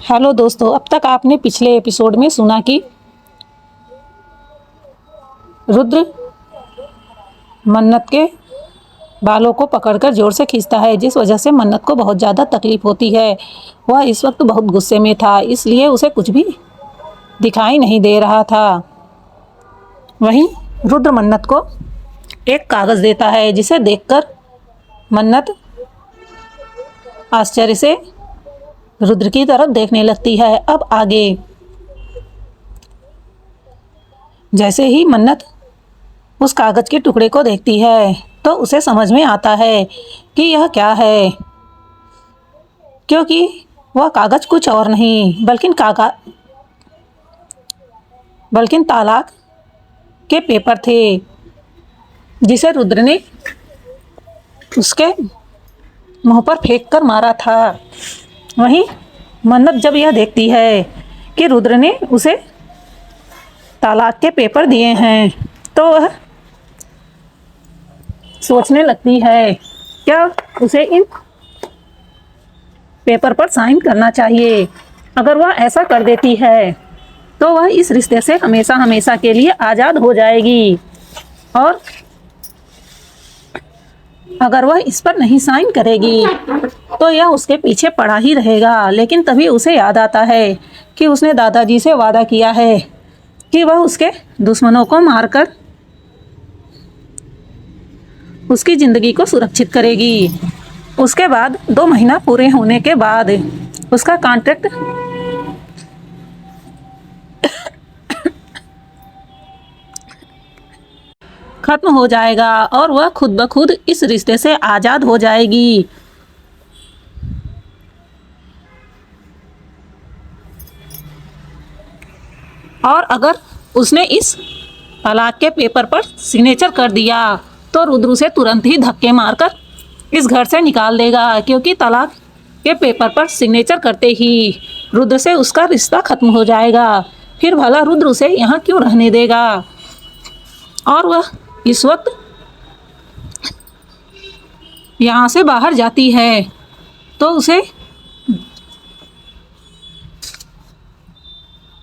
Hello दोस्तों, अब तक आपने पिछले एपिसोड में सुना कि रुद्र मन्नत के बालों को पकड़कर जोर से खींचता है, जिस वजह से मन्नत को बहुत ज़्यादा तकलीफ होती है। वह इस वक्त बहुत गुस्से में था, इसलिए उसे कुछ भी दिखाई नहीं दे रहा था। वहीं रुद्र मन्नत को एक कागज़ देता है, जिसे देखकर मन्नत आश्चर्य से रुद्र की तरफ देखने लगती है। अब आगे जैसे ही मन्नत उस कागज़ के टुकड़े को देखती है तो उसे समझ में आता है कि यह क्या है, क्योंकि वह कागज़ कुछ और नहीं बल्कि तालाक के पेपर थे, जिसे रुद्र ने उसके मुंह पर फेंक कर मारा था। वहीं मन्नत जब यह देखती है कि रुद्र ने उसे तालाक के पेपर दिए हैं तो वह सोचने लगती है क्या उसे इन पेपर पर साइन करना चाहिए। अगर वह ऐसा कर देती है तो वह इस रिश्ते से हमेशा हमेशा के लिए आज़ाद हो जाएगी, और अगर वह इस पर नहीं साइन करेगी तो यह उसके पीछे पड़ा ही रहेगा। लेकिन तभी उसे याद आता है कि उसने दादाजी से वादा किया है कि वह उसके दुश्मनों को मारकर उसकी ज़िंदगी को सुरक्षित करेगी। उसके बाद 2 महीना पूरे होने के बाद उसका कॉन्ट्रैक्ट खत्म हो जाएगा और वह खुद ब खुद इस रिश्ते से आज़ाद हो जाएगी। और अगर उसने इस तलाक के पेपर पर सिग्नेचर कर दिया तो रुद्र उसे तुरंत ही धक्के मारकर इस घर से निकाल देगा, क्योंकि तलाक के पेपर पर सिग्नेचर करते ही रुद्र से उसका रिश्ता खत्म हो जाएगा। फिर भला रुद्र उसे यहाँ क्यों रहने देगा। और वह इस वक्त यहाँ से बाहर जाती है तो उसे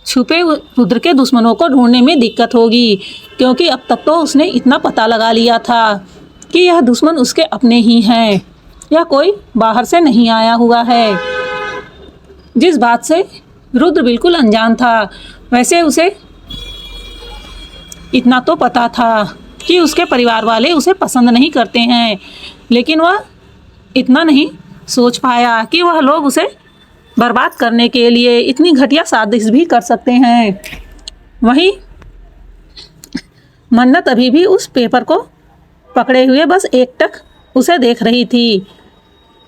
छुपे रुद्र के दुश्मनों को ढूंढने में दिक्कत होगी, क्योंकि अब तक तो उसने इतना पता लगा लिया था कि यह दुश्मन उसके अपने ही हैं या कोई बाहर से नहीं आया हुआ है, जिस बात से रुद्र बिल्कुल अनजान था। वैसे उसे इतना तो पता था कि उसके परिवार वाले उसे पसंद नहीं करते हैं, लेकिन वह इतना नहीं सोच पाया कि वह लोग उसे बर्बाद करने के लिए इतनी घटिया साजिश भी कर सकते हैं। वहीं मन्नत अभी भी उस पेपर को पकड़े हुए बस एकटक उसे देख रही थी।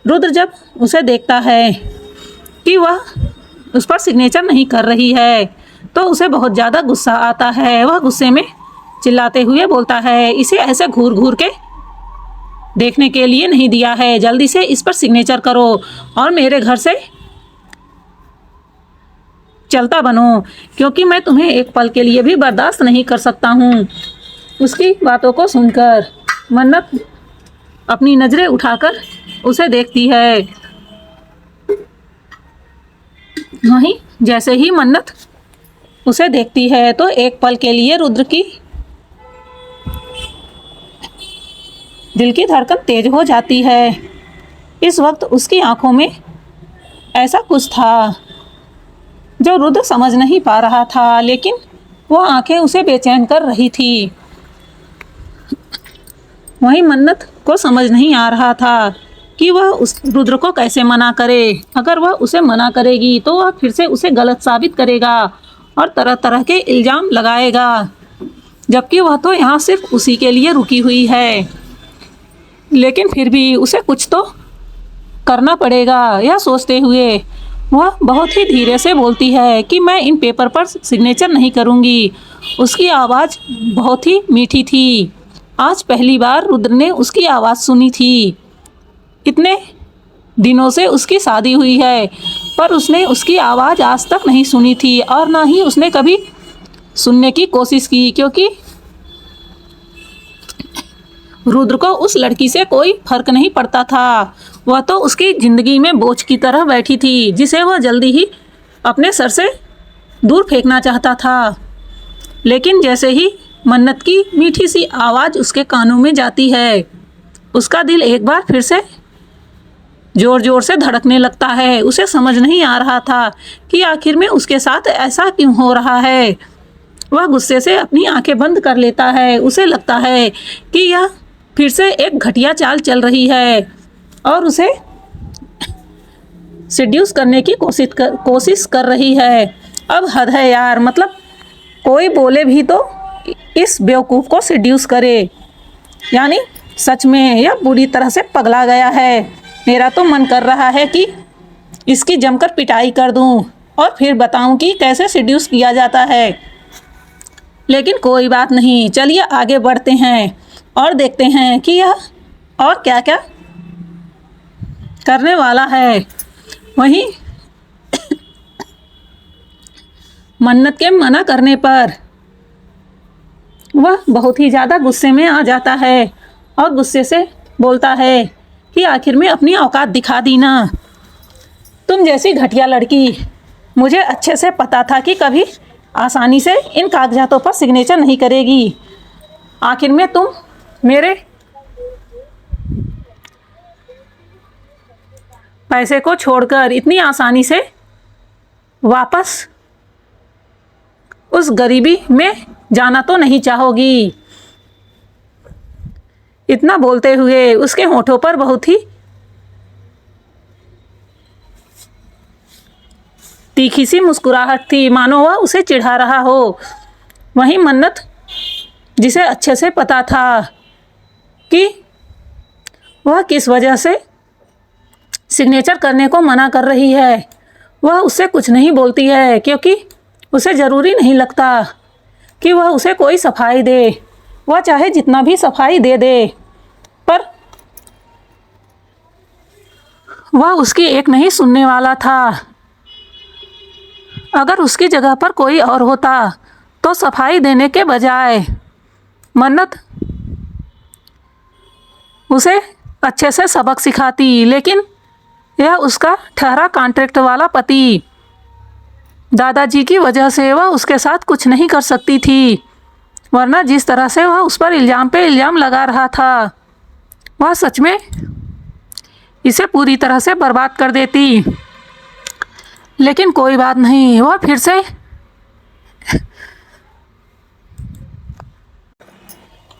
रुद्र जब उसे देखता है कि वह उस पर सिग्नेचर नहीं कर रही है तो उसे बहुत ज़्यादा गुस्सा आता है। वह गुस्से में चिल्लाते हुए बोलता है, इसे ऐसे घूर घूर के देखने के लिए नहीं दिया है, जल्दी से इस पर सिग्नेचर करो और मेरे घर से चलता बनो, क्योंकि मैं तुम्हें एक पल के लिए भी बर्दाश्त नहीं कर सकता हूँ। उसकी बातों को सुनकर मन्नत अपनी नज़रें उठाकर उसे देखती है। वहीं जैसे ही मन्नत उसे देखती है तो एक पल के लिए रुद्र की दिल की धड़कन तेज हो जाती है। इस वक्त उसकी आंखों में ऐसा कुछ था जो रुद्र समझ नहीं पा रहा था, लेकिन वो आंखें उसे बेचैन कर रही थी। वहीं मन्नत को समझ नहीं आ रहा था कि वह उस रुद्र को कैसे मना करे। अगर वह उसे मना करेगी तो वह फिर से उसे गलत साबित करेगा और तरह तरह के इल्ज़ाम लगाएगा, जबकि वह तो यहाँ सिर्फ उसी के लिए रुकी हुई है। लेकिन फिर भी उसे कुछ तो करना पड़ेगा। यह सोचते हुए वह बहुत ही धीरे से बोलती है कि मैं इन पेपर पर सिग्नेचर नहीं करूँगी। उसकी आवाज़ बहुत ही मीठी थी। आज पहली बार रुद्र ने उसकी आवाज़ सुनी थी। इतने दिनों से उसकी शादी हुई है, पर उसने उसकी आवाज़ आज तक नहीं सुनी थी और ना ही उसने कभी सुनने की कोशिश की, क्योंकि रुद्र को उस लड़की से कोई फर्क नहीं पड़ता था। वह तो उसकी ज़िंदगी में बोझ की तरह बैठी थी, जिसे वह जल्दी ही अपने सर से दूर फेंकना चाहता था। लेकिन जैसे ही मन्नत की मीठी सी आवाज़ उसके कानों में जाती है, उसका दिल एक बार फिर से ज़ोर ज़ोर से धड़कने लगता है। उसे समझ नहीं आ रहा था कि आखिर में उसके साथ ऐसा क्यों हो रहा है। वह गुस्से से अपनी आंखें बंद कर लेता है। उसे लगता है कि यह फिर से एक घटिया चाल चल रही है और उसे सेड्यूस करने की कोशिश कर रही है। अब हद है यार, मतलब कोई बोले भी तो इस बेवकूफ़ को सेड्यूस करे। यानी सच में यह बुरी तरह से पगला गया है। मेरा तो मन कर रहा है कि इसकी जमकर पिटाई कर दूं और फिर बताऊं कि कैसे सेड्यूस किया जाता है। लेकिन कोई बात नहीं, चलिए आगे बढ़ते हैं और देखते हैं कि यह और क्या क्या करने वाला है। वहीं मन्नत के मना करने पर वह बहुत ही ज़्यादा गुस्से में आ जाता है और गुस्से से बोलता है कि आखिर में अपनी औकात दिखा दी ना। तुम जैसी घटिया लड़की, मुझे अच्छे से पता था कि कभी आसानी से इन कागजातों पर सिग्नेचर नहीं करेगी। आखिर में तुम मेरे पैसे को छोड़कर इतनी आसानी से वापस उस गरीबी में जाना तो नहीं चाहोगी। इतना बोलते हुए उसके होठों पर बहुत ही तीखी सी मुस्कुराहट थी, मानो वह उसे चिढ़ा रहा हो। वहीं मन्नत, जिसे अच्छे से पता था कि वह किस वजह से सिग्नेचर करने को मना कर रही है, वह उससे कुछ नहीं बोलती है, क्योंकि उसे ज़रूरी नहीं लगता कि वह उसे कोई सफाई दे। वह चाहे जितना भी सफाई दे दे, पर वह उसकी एक नहीं सुनने वाला था। अगर उसकी जगह पर कोई और होता तो सफाई देने के बजाय मन्नत उसे अच्छे से सबक सिखाती। लेकिन यह उसका ठहरा कॉन्ट्रैक्ट वाला पति, दादाजी की वजह से वह उसके साथ कुछ नहीं कर सकती थी। वरना जिस तरह से वह उस पर इल्ज़ाम पे इल्ज़ाम लगा रहा था, वह सच में इसे पूरी तरह से बर्बाद कर देती। लेकिन कोई बात नहीं, वह फिर से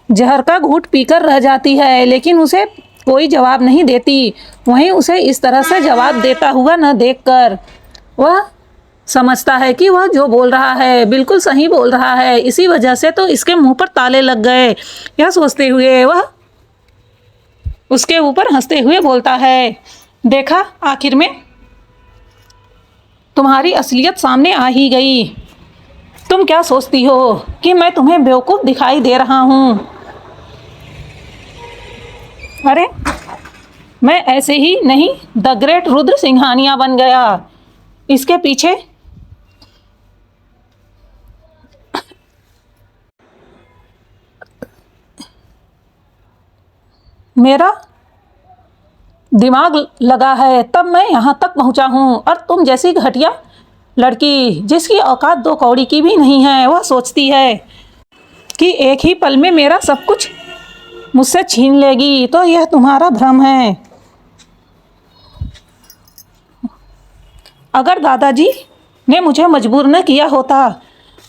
जहर का घूंट पीकर रह जाती है, लेकिन उसे कोई जवाब नहीं देती। वहीं उसे इस तरह से जवाब देता हुआ न देखकर वह समझता है कि वह जो बोल रहा है बिल्कुल सही बोल रहा है। इसी वजह से तो इसके मुंह पर ताले लग गए। यह सोचते हुए वह उसके ऊपर हंसते हुए बोलता है, देखा, आखिर में तुम्हारी असलियत सामने आ ही गई। तुम क्या सोचती हो कि मैं तुम्हें बेवकूफ़ दिखाई दे रहा हूँ? अरे मैं ऐसे ही नहीं द ग्रेट रुद्र सिंघानिया बन गया। इसके पीछे मेरा दिमाग लगा है, तब मैं यहाँ तक पहुँचा हूँ। और तुम जैसी घटिया लड़की, जिसकी औकात दो कौड़ी की भी नहीं है, वह सोचती है कि एक ही पल में मेरा सब कुछ मुझसे छीन लेगी। तो यह तुम्हारा भ्रम है। अगर दादाजी ने मुझे मजबूर न किया होता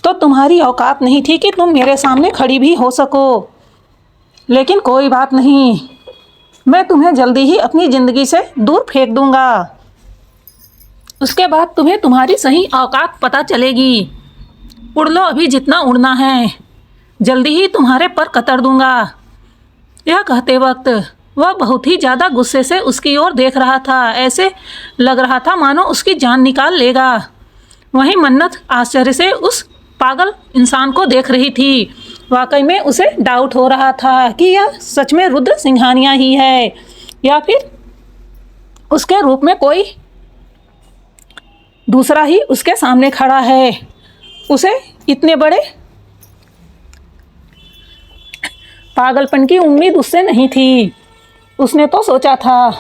तो तुम्हारी औकात नहीं थी कि तुम मेरे सामने खड़ी भी हो सको। लेकिन कोई बात नहीं, मैं तुम्हें जल्दी ही अपनी ज़िंदगी से दूर फेंक दूंगा। उसके बाद तुम्हें तुम्हारी सही औकात पता चलेगी। उड़ लो अभी जितना उड़ना है, जल्दी ही तुम्हारे पर कतर दूंगा। यह कहते वक्त वह बहुत ही ज़्यादा गुस्से से उसकी ओर देख रहा था। ऐसे लग रहा था मानो उसकी जान निकाल लेगा। वहीं मन्नत आश्चर्य से उस पागल इंसान को देख रही थी। वाकई में उसे डाउट हो रहा था कि यह सच में रुद्र सिंघानिया ही है या फिर उसके रूप में कोई दूसरा ही उसके सामने खड़ा है। उसे इतने बड़े पागलपन की उम्मीद उससे नहीं थी। उसने तो सोचा था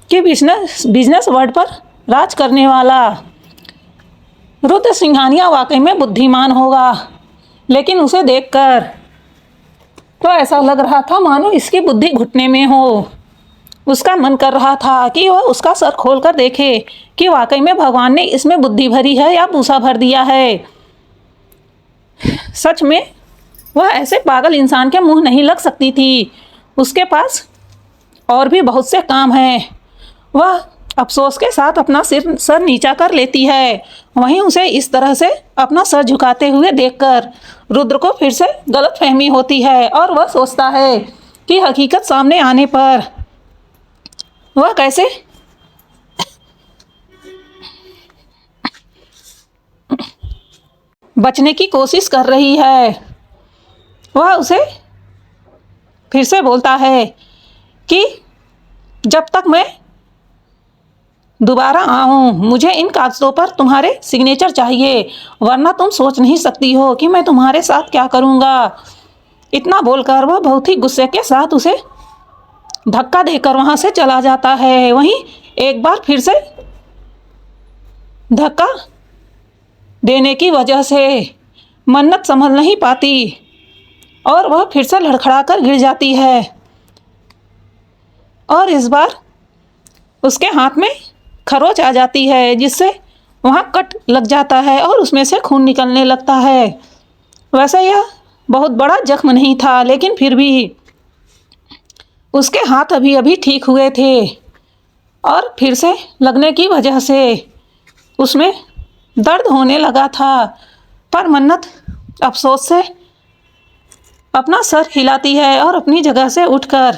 कि बिजनेस वर्ल्ड पर राज करने वाला रुद्र सिंघानिया वाकई में बुद्धिमान होगा, लेकिन उसे देखकर तो ऐसा लग रहा था मानो इसकी बुद्धि घुटने में हो। उसका मन कर रहा था कि वह उसका सर खोलकर देखे कि वाकई में भगवान ने इसमें बुद्धि भरी है या भूसा भर दिया है। सच में वह ऐसे पागल इंसान के मुंह नहीं लग सकती थी। उसके पास और भी बहुत से काम हैं। वह अफसोस के साथ अपना सर नीचा कर लेती है। वहीं उसे इस तरह से अपना सर झुकाते हुए देखकर रुद्र को फिर से गलतफहमी होती है और वह सोचता है कि हकीकत सामने आने पर वह कैसे बचने की कोशिश कर रही है। वह उसे फिर से बोलता है कि जब तक मैं दोबारा आऊं मुझे इन कागजों पर तुम्हारे सिग्नेचर चाहिए, वरना तुम सोच नहीं सकती हो कि मैं तुम्हारे साथ क्या करूंगा। इतना बोलकर वह बहुत ही गुस्से के साथ उसे धक्का देकर वहां से चला जाता है। वहीं एक बार फिर से धक्का देने की वजह से मन्नत संभल नहीं पाती और वह फिर से लड़खड़ा कर गिर जाती है और इस बार उसके हाथ में खरोच आ जाती है, जिससे वहाँ कट लग जाता है और उसमें से खून निकलने लगता है। वैसे यह बहुत बड़ा जख्म नहीं था, लेकिन फिर भी उसके हाथ अभी अभी ठीक हुए थे और फिर से लगने की वजह से उसमें दर्द होने लगा था। पर मन्नत अफसोस से अपना सर हिलाती है और अपनी जगह से उठकर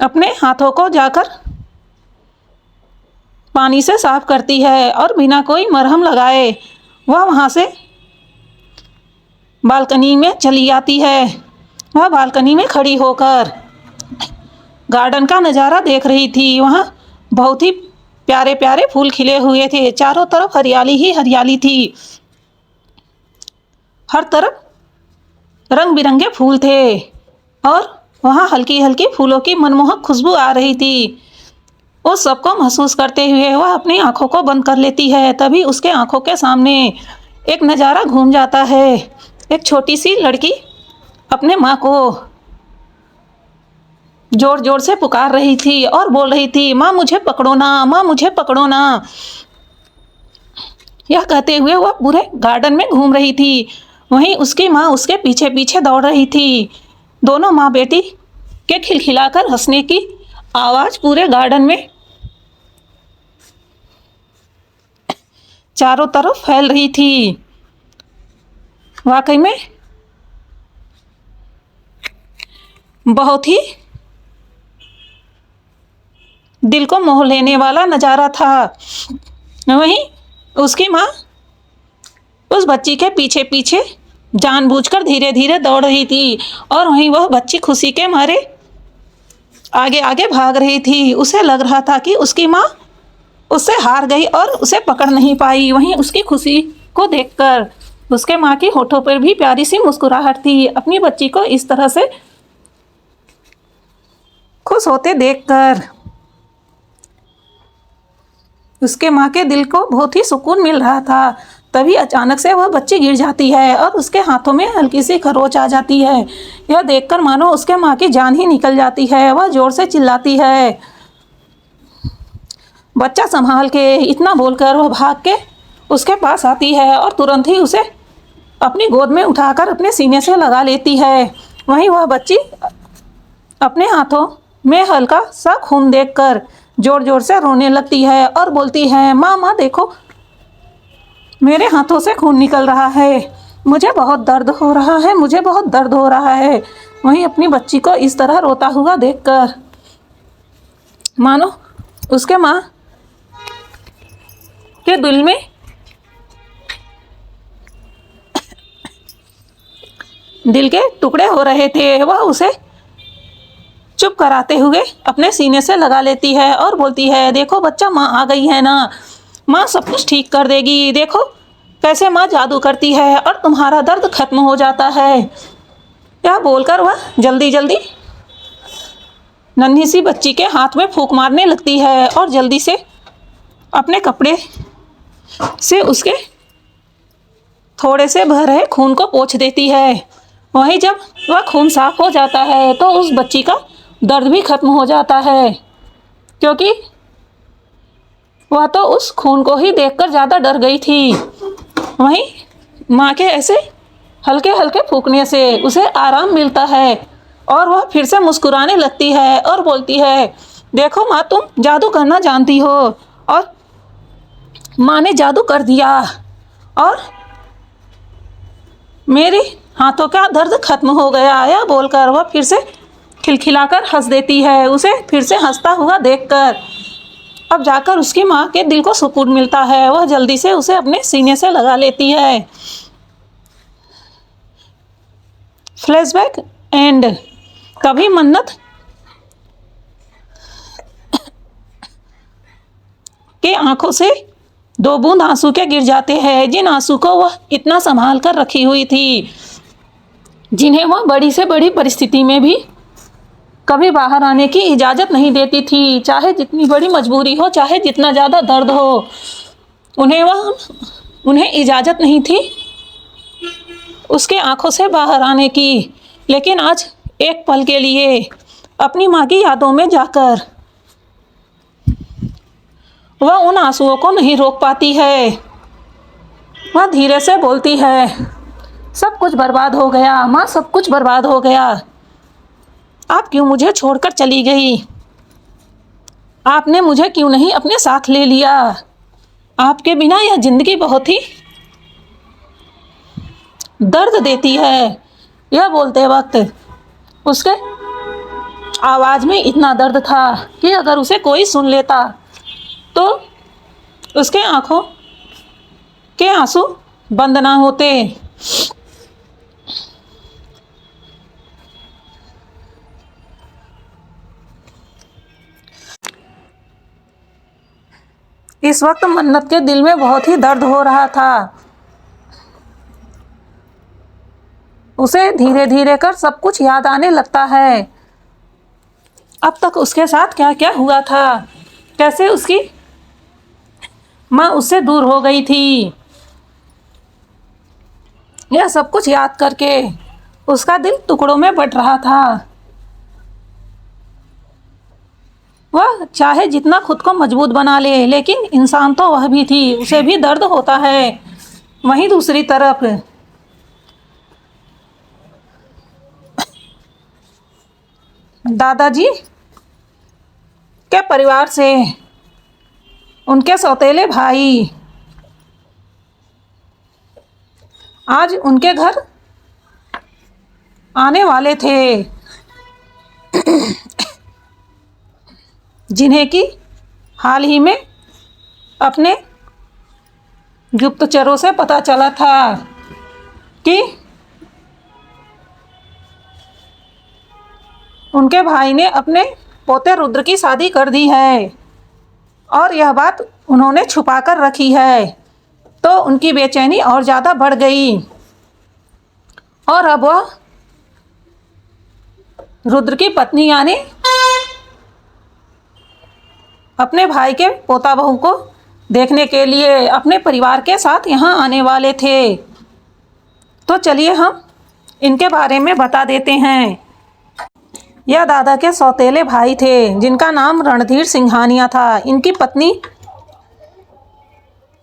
अपने हाथों को जाकर पानी से साफ करती है और बिना कोई मरहम लगाए वह वहाँ से बालकनी में चली आती है। वह बालकनी में खड़ी होकर गार्डन का नज़ारा देख रही थी। वहाँ बहुत ही प्यारे प्यारे फूल खिले हुए थे। चारों तरफ हरियाली ही हरियाली थी। हर तरफ रंग बिरंगे फूल थे और वहाँ हल्की हल्की फूलों की मनमोहक खुशबू आ रही थी। उस सबको महसूस करते हुए वह अपनी आंखों को बंद कर लेती है। तभी उसके आंखों के सामने एक नज़ारा घूम जाता है। एक छोटी सी लड़की अपने माँ को जोर जोर से पुकार रही थी और बोल रही थी, माँ मुझे पकड़ो ना, माँ मुझे पकड़ो ना। यह कहते हुए वह पूरे गार्डन में घूम रही थी। वहीं उसकी माँ उसके पीछे पीछे दौड़ रही थी। दोनों माँ बेटी के खिलखिलाकर हंसने की आवाज़ पूरे गार्डन में चारों तरफ फैल रही थी। वाकई में बहुत ही दिल को मोह लेने वाला नज़ारा था। वहीं उसकी माँ उस बच्ची के पीछे पीछे जानबूझकर धीरे धीरे दौड़ रही थी और वहीं वह बच्ची खुशी के मारे आगे आगे भाग रही थी। उसे लग रहा था कि उसकी माँ उससे हार गई और उसे पकड़ नहीं पाई। वहीं उसकी खुशी को देखकर उसके माँ की होठों पर भी प्यारी सी मुस्कुराहट थी। अपनी बच्ची को इस तरह से खुश होते देखकर उसके माँ के दिल को बहुत ही सुकून मिल रहा था। तभी अचानक से वह बच्ची गिर जाती है और उसके हाथों में हल्की सी खरोच आ जाती है। यह देखकर मानो उसके माँ की जान ही निकल जाती है। वह जोर से चिल्लाती है, बच्चा संभाल के। इतना बोलकर वह भाग के उसके पास आती है और तुरंत ही उसे अपनी गोद में उठाकर अपने सीने से लगा लेती है। वहीं वह बच्ची अपने हाथों में हल्का सा खून देखकर जोर जोर से रोने लगती है और बोलती है, माँ माँ देखो मेरे हाथों से खून निकल रहा है, मुझे बहुत दर्द हो रहा है, मुझे बहुत दर्द हो रहा है। वहीं अपनी बच्ची को इस तरह रोता हुआ देखकर मानो उसके माँ के दिल में दिल के टुकड़े हो रहे थे। वह उसे चुप कराते हुए अपने सीने से लगा लेती है और बोलती है, देखो बच्चा माँ आ गई है ना, माँ सब कुछ ठीक कर देगी। देखो कैसे माँ जादू करती है और तुम्हारा दर्द खत्म हो जाता है। यह बोलकर वह जल्दी जल्दी नन्ही सी बच्ची के हाथ में फूंक मारने लगती है और जल्दी से अपने कपड़े से उसके थोड़े से बह रहे खून को पोंछ देती है। वहीं जब वह खून साफ हो जाता है तो उस बच्ची का दर्द भी खत्म हो जाता है, क्योंकि वह तो उस खून को ही देखकर ज़्यादा डर गई थी। वहीं माँ के ऐसे हल्के हल्के फूंकने से उसे आराम मिलता है और वह फिर से मुस्कुराने लगती है और बोलती है, देखो माँ, तुम जादू करना जानती हो। और माँ ने जादू कर दिया और मेरे हाथों का दर्द खत्म हो गया। यह बोलकर वह फिर से खिलखिलाकर हंस देती है, उसे फिर से हंसता हुआ देखकर। अब जाकर उसकी माँ के दिल को सुकून मिलता है। वह जल्दी से उसे अपने सीने से लगा लेती है। Flashback and. कभी मन्नत के आंखों से 2 बूंद आंसू के गिर जाते हैं, जिन आंसू को वह इतना संभाल कर रखी हुई थी, जिन्हें वह बड़ी से बड़ी परिस्थिति में भी कभी बाहर आने की इजाज़त नहीं देती थी। चाहे जितनी बड़ी मजबूरी हो, चाहे जितना ज़्यादा दर्द हो, उन्हें इजाज़त नहीं थी उसके आंखों से बाहर आने की। लेकिन आज एक पल के लिए अपनी माँ की यादों में जाकर वह उन आंसुओं को नहीं रोक पाती है। वह धीरे से बोलती है, सब कुछ बर्बाद हो गया माँ, सब कुछ बर्बाद हो गया। आप क्यों मुझे छोड़कर चली गई? आपने मुझे क्यों नहीं अपने साथ ले लिया? आपके बिना यह जिंदगी बहुत ही दर्द देती है। यह बोलते वक्त उसके आवाज़ में इतना दर्द था कि अगर उसे कोई सुन लेता तो उसके आंखों के आंसू बंद ना होते। इस वक्त मन्नत के दिल में बहुत ही दर्द हो रहा था। उसे धीरे धीरे कर सब कुछ याद आने लगता है। अब तक उसके साथ क्या क्या हुआ था, कैसे उसकी माँ उससे दूर हो गई थी। यह सब कुछ याद करके उसका दिल टुकड़ों में बट रहा था। वह चाहे जितना खुद को मजबूत बना ले, लेकिन इंसान तो वह भी थी, उसे भी दर्द होता है। वहीं दूसरी तरफ दादाजी के परिवार से उनके सौतेले भाई आज उनके घर आने वाले थे, जिन्हें कि हाल ही में अपने गुप्तचरों से पता चला था कि उनके भाई ने अपने पोते रुद्र की शादी कर दी है और यह बात उन्होंने छुपा कर रखी है। तो उनकी बेचैनी और ज़्यादा बढ़ गई और अब वह रुद्र की पत्नी यानी अपने भाई के पोता बहू को देखने के लिए अपने परिवार के साथ यहाँ आने वाले थे। तो चलिए हम इनके बारे में बता देते हैं। यह दादा के सौतेले भाई थे, जिनका नाम रणधीर सिंघानिया था। इनकी पत्नी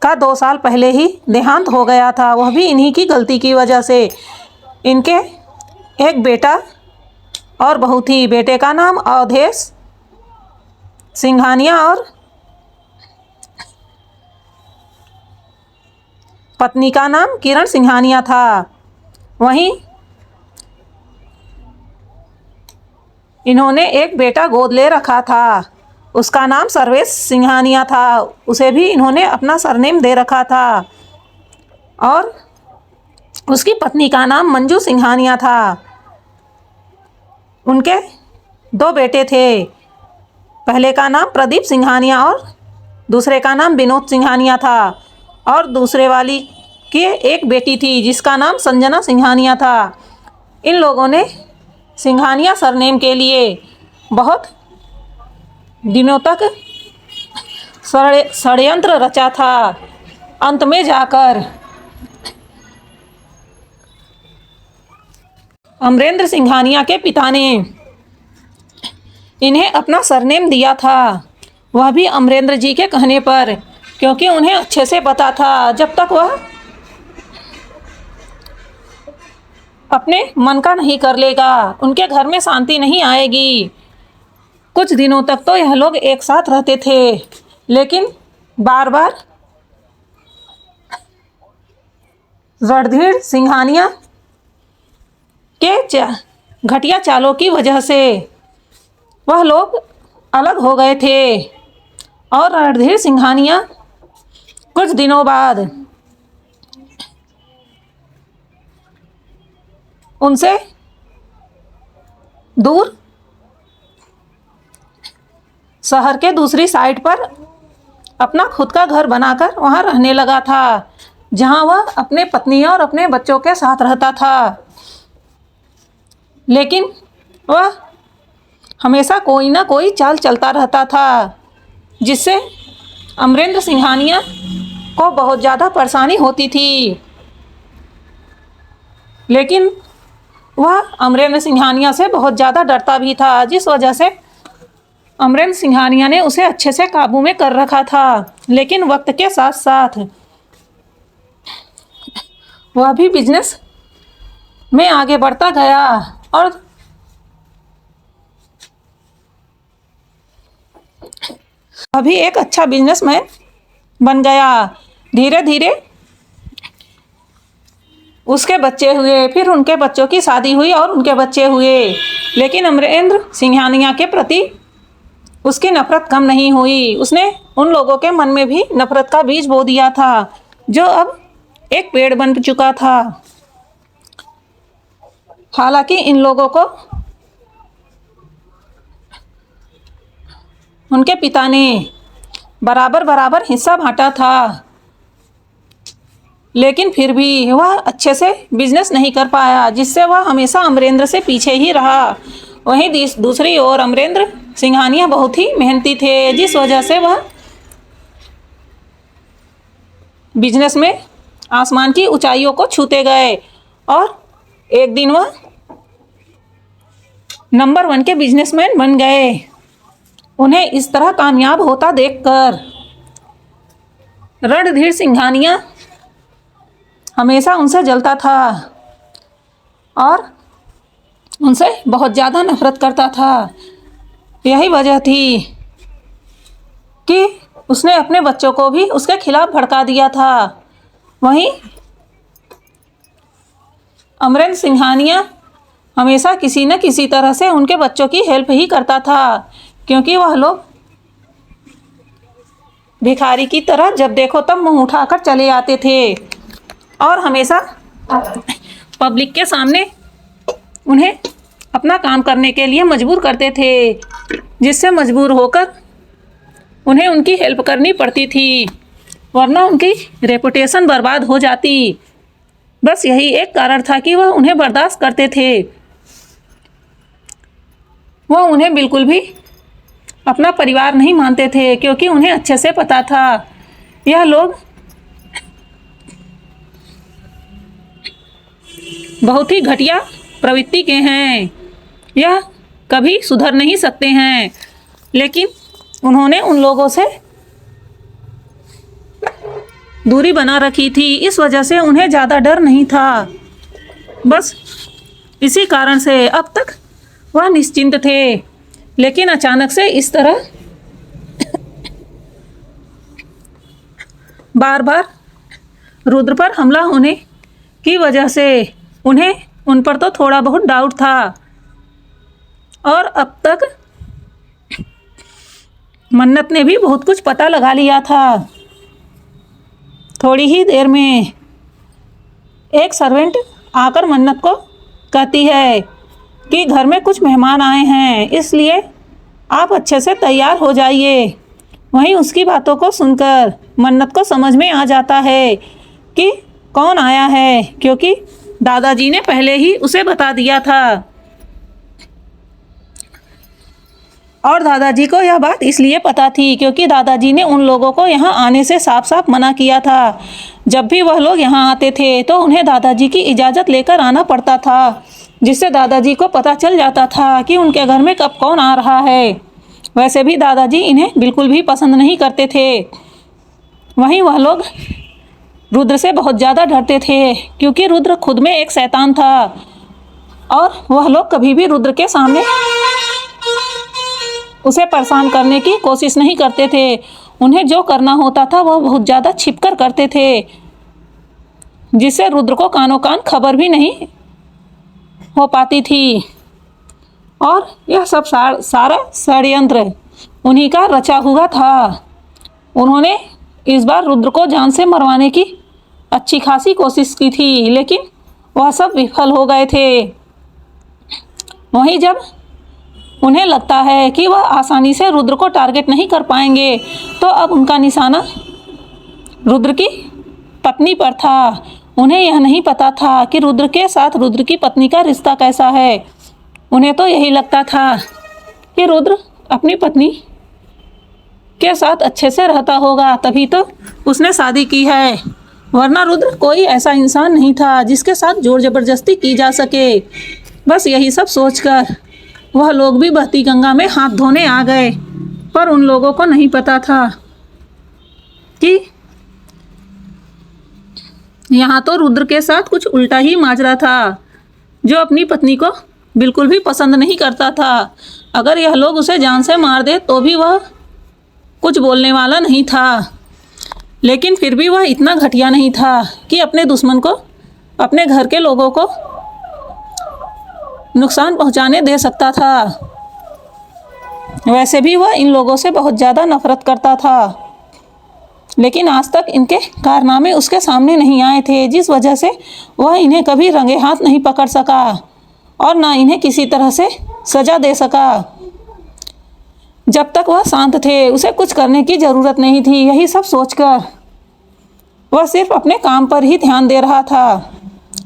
का 2 साल पहले ही देहांत हो गया था, वह भी इन्हीं की गलती की वजह से। इनके एक बेटा और बहू थी। बेटे का नाम अवधेश सिंघानिया और पत्नी का नाम किरण सिंघानिया था। वहीं इन्होंने एक बेटा गोद ले रखा था, उसका नाम सर्वेश सिंघानिया था। उसे भी इन्होंने अपना सरनेम दे रखा था और उसकी पत्नी का नाम मंजू सिंघानिया था। उनके 2 बेटे थे, पहले का नाम प्रदीप सिंघानिया और दूसरे का नाम विनोद सिंघानिया था। और दूसरे वाली की एक बेटी थी जिसका नाम संजना सिंघानिया था। इन लोगों ने सिंघानिया सरनेम के लिए बहुत दिनों तक षड्यंत्र रचा था, अंत में जाकर अमरेंद्र सिंघानिया के पिता ने इन्हें अपना सरनेम दिया था, वह भी अमरेंद्र जी के कहने पर, क्योंकि उन्हें अच्छे से पता था जब तक वह अपने मन का नहीं कर लेगा उनके घर में शांति नहीं आएगी। कुछ दिनों तक तो यह लोग एक साथ रहते थे, लेकिन बार बार रणधीर सिंघानिया के घटिया चालों की वजह से वह लोग अलग हो गए थे और रणधीर सिंघानिया कुछ दिनों बाद उनसे दूर शहर के दूसरी साइड पर अपना खुद का घर बनाकर वहां रहने लगा था, जहां वह अपने पत्नी और अपने बच्चों के साथ रहता था। लेकिन वह हमेशा कोई ना कोई चाल चलता रहता था, जिससे अमरेंद्र सिंघानिया को बहुत ज़्यादा परेशानी होती थी। लेकिन वह अमरेंद्र सिंघानिया से बहुत ज़्यादा डरता भी था, जिस वजह से अमरेंद्र सिंघानिया ने उसे अच्छे से काबू में कर रखा था। लेकिन वक्त के साथ साथ वह भी बिजनेस में आगे बढ़ता गया और अभी एक अच्छा बिजनेसमैन बन गया। धीरे धीरे उसके बच्चे हुए, फिर उनके बच्चों की शादी हुई और उनके बच्चे हुए। लेकिन अमरेंद्र सिंघानिया के प्रति उसकी नफरत कम नहीं हुई। उसने उन लोगों के मन में भी नफरत का बीज बो दिया था, जो अब एक पेड़ बन चुका था। हालांकि इन लोगों को उनके पिता ने बराबर बराबर हिस्सा बांटा था, लेकिन फिर भी वह अच्छे से बिजनेस नहीं कर पाया, जिससे वह हमेशा अमरेंद्र से पीछे ही रहा। वहीं दूसरी ओर अमरेंद्र सिंघानिया बहुत ही मेहनती थे, जिस वजह से वह बिजनेस में आसमान की ऊंचाइयों को छूते गए और एक दिन वह नंबर 1 के बिजनेसमैन बन गए। उन्हें इस तरह कामयाब होता देखकर रणधीर सिंघानिया हमेशा उनसे जलता था और उनसे बहुत ज़्यादा नफरत करता था। यही वजह थी कि उसने अपने बच्चों को भी उसके खिलाफ भड़का दिया था। वहीं अमरेंद्र सिंघानिया हमेशा किसी न किसी तरह से उनके बच्चों की हेल्प ही करता था, क्योंकि वह लोग भिखारी की तरह जब देखो तब मुंह उठाकर चले आते थे और हमेशा पब्लिक के सामने उन्हें अपना काम करने के लिए मजबूर करते थे, जिससे मजबूर होकर उन्हें उनकी हेल्प करनी पड़ती थी, वरना उनकी रेपुटेशन बर्बाद हो जाती। बस यही एक कारण था कि वह उन्हें बर्दाश्त करते थे। वह उन्हें बिल्कुल भी अपना परिवार नहीं मानते थे, क्योंकि उन्हें अच्छे से पता था यह लोग बहुत ही घटिया प्रवृत्ति के हैं, यह कभी सुधर नहीं सकते हैं। लेकिन उन्होंने उन लोगों से दूरी बना रखी थी, इस वजह से उन्हें ज़्यादा डर नहीं था। बस इसी कारण से अब तक वह निश्चिंत थे। लेकिन अचानक से इस तरह बार बार रुद्र पर हमला होने की वजह से उन्हें उन पर तो थोड़ा बहुत डाउट था और अब तक मन्नत ने भी बहुत कुछ पता लगा लिया था। थोड़ी ही देर में एक सर्वेंट आकर मन्नत को कहती है कि घर में कुछ मेहमान आए हैं, इसलिए आप अच्छे से तैयार हो जाइए। वहीं उसकी बातों को सुनकर मन्नत को समझ में आ जाता है कि कौन आया है, क्योंकि दादाजी ने पहले ही उसे बता दिया था। और दादाजी को यह बात इसलिए पता थी क्योंकि दादाजी ने उन लोगों को यहाँ आने से साफ साफ मना किया था। जब भी वह लोग यहाँ आते थे तो उन्हें दादाजी की इजाज़त लेकर आना पड़ता था, जिससे दादाजी को पता चल जाता था कि उनके घर में कब कौन आ रहा है। वैसे भी दादाजी इन्हें बिल्कुल भी पसंद नहीं करते थे। वहीं वह लोग रुद्र से बहुत ज़्यादा डरते थे क्योंकि रुद्र खुद में एक शैतान था और वह लोग कभी भी रुद्र के सामने उसे परेशान करने की कोशिश नहीं करते थे। उन्हें जो करना होता था वह बहुत ज़्यादा छिपकर करते थे, जिससे रुद्र को कानों कान खबर भी नहीं हो पाती थी। और यह सब सारा षड्यंत्र उन्हीं का रचा हुआ था। उन्होंने इस बार रुद्र को जान से मरवाने की अच्छी खासी कोशिश की थी, लेकिन वह सब विफल हो गए थे। वहीं जब उन्हें लगता है कि वह आसानी से रुद्र को टारगेट नहीं कर पाएंगे, तो अब उनका निशाना रुद्र की पत्नी पर था। उन्हें यह नहीं पता था कि रुद्र के साथ रुद्र की पत्नी का रिश्ता कैसा है। उन्हें तो यही लगता था कि रुद्र अपनी पत्नी के साथ अच्छे से रहता होगा, तभी तो उसने शादी की है, वरना रुद्र कोई ऐसा इंसान नहीं था जिसके साथ जोर ज़बरदस्ती की जा सके। बस यही सब सोचकर वह लोग भी बहती गंगा में हाथ धोने आ गए, पर उन लोगों को नहीं पता था कि यहाँ तो रुद्र के साथ कुछ उल्टा ही माजरा था, जो अपनी पत्नी को बिल्कुल भी पसंद नहीं करता था। अगर यह लोग उसे जान से मार दे तो भी वह कुछ बोलने वाला नहीं था, लेकिन फिर भी वह इतना घटिया नहीं था कि अपने दुश्मन को, अपने घर के लोगों को नुकसान पहुंचाने दे सकता था। वैसे भी वह इन लोगों से बहुत ज़्यादा नफरत करता था, लेकिन आज तक इनके कारनामे उसके सामने नहीं आए थे, जिस वजह से वह इन्हें कभी रंगे हाथ नहीं पकड़ सका और ना इन्हें किसी तरह से सज़ा दे सका। जब तक वह शांत थे उसे कुछ करने की ज़रूरत नहीं थी। यही सब सोचकर वह सिर्फ अपने काम पर ही ध्यान दे रहा था।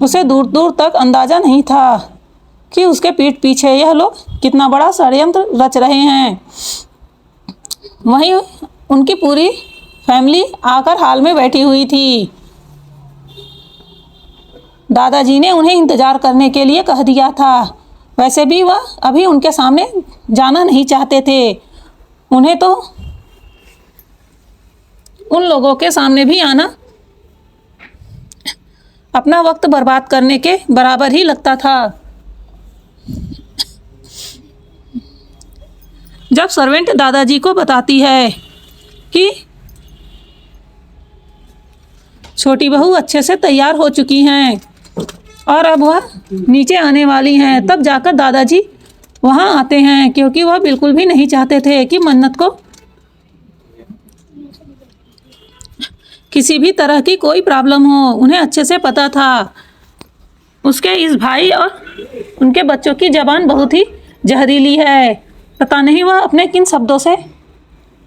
उसे दूर दूर तक अंदाज़ा नहीं था कि उसके पीठ पीछे यह लोग कितना बड़ा षड्यंत्र रच रहे हैं। वहीं उनकी पूरी फैमिली आकर हाल में बैठी हुई थी। दादाजी ने उन्हें इंतज़ार करने के लिए कह दिया था। वैसे भी वह अभी उनके सामने जाना नहीं चाहते थे। उन्हें तो उन लोगों के सामने भी आना अपना वक्त बर्बाद करने के बराबर ही लगता था। जब सर्वेंट दादाजी को बताती है कि छोटी बहू अच्छे से तैयार हो चुकी हैं और अब वह नीचे आने वाली हैं, तब जाकर दादाजी वहाँ आते हैं, क्योंकि वह बिल्कुल भी नहीं चाहते थे कि मन्नत को किसी भी तरह की कोई प्रॉब्लम हो। उन्हें अच्छे से पता था उसके इस भाई और उनके बच्चों की ज़बान बहुत ही जहरीली है। पता नहीं वह अपने किन शब्दों से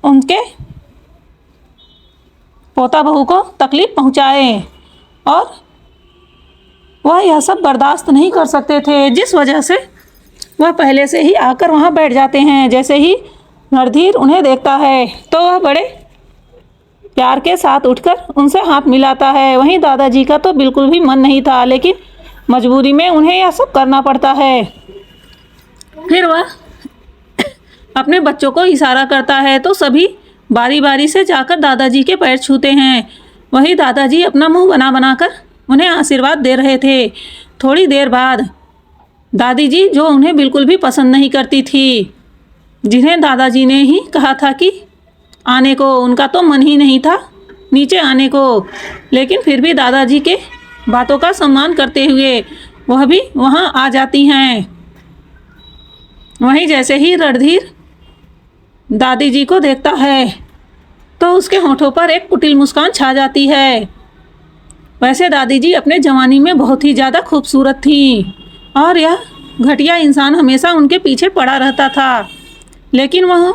उनके पोता बहू को तकलीफ़ पहुंचाए, और वह यह सब बर्दाश्त नहीं कर सकते थे, जिस वजह से वह पहले से ही आकर वहां बैठ जाते हैं। जैसे ही रणधीर उन्हें देखता है तो वह बड़े प्यार के साथ उठकर उनसे हाथ मिलाता है। वहीं दादाजी का तो बिल्कुल भी मन नहीं था, लेकिन मजबूरी में उन्हें यह सब करना पड़ता है। फिर वह अपने बच्चों को इशारा करता है तो सभी बारी बारी से जाकर दादाजी के पैर छूते हैं। वहीं दादाजी अपना मुंह बना बनाकर उन्हें आशीर्वाद दे रहे थे। थोड़ी देर बाद दादी जी, जो उन्हें बिल्कुल भी पसंद नहीं करती थी, जिन्हें दादाजी ने ही कहा था कि आने को, उनका तो मन ही नहीं था नीचे आने को, लेकिन फिर भी दादाजी के बातों का सम्मान करते हुए वह भी वहाँ आ जाती हैं। वहीं जैसे ही रणधीर दादी जी को देखता है तो उसके होठों पर एक कुटिल मुस्कान छा जाती है। वैसे दादी जी अपने जवानी में बहुत ही ज़्यादा खूबसूरत थी और यह घटिया इंसान हमेशा उनके पीछे पड़ा रहता था, लेकिन वह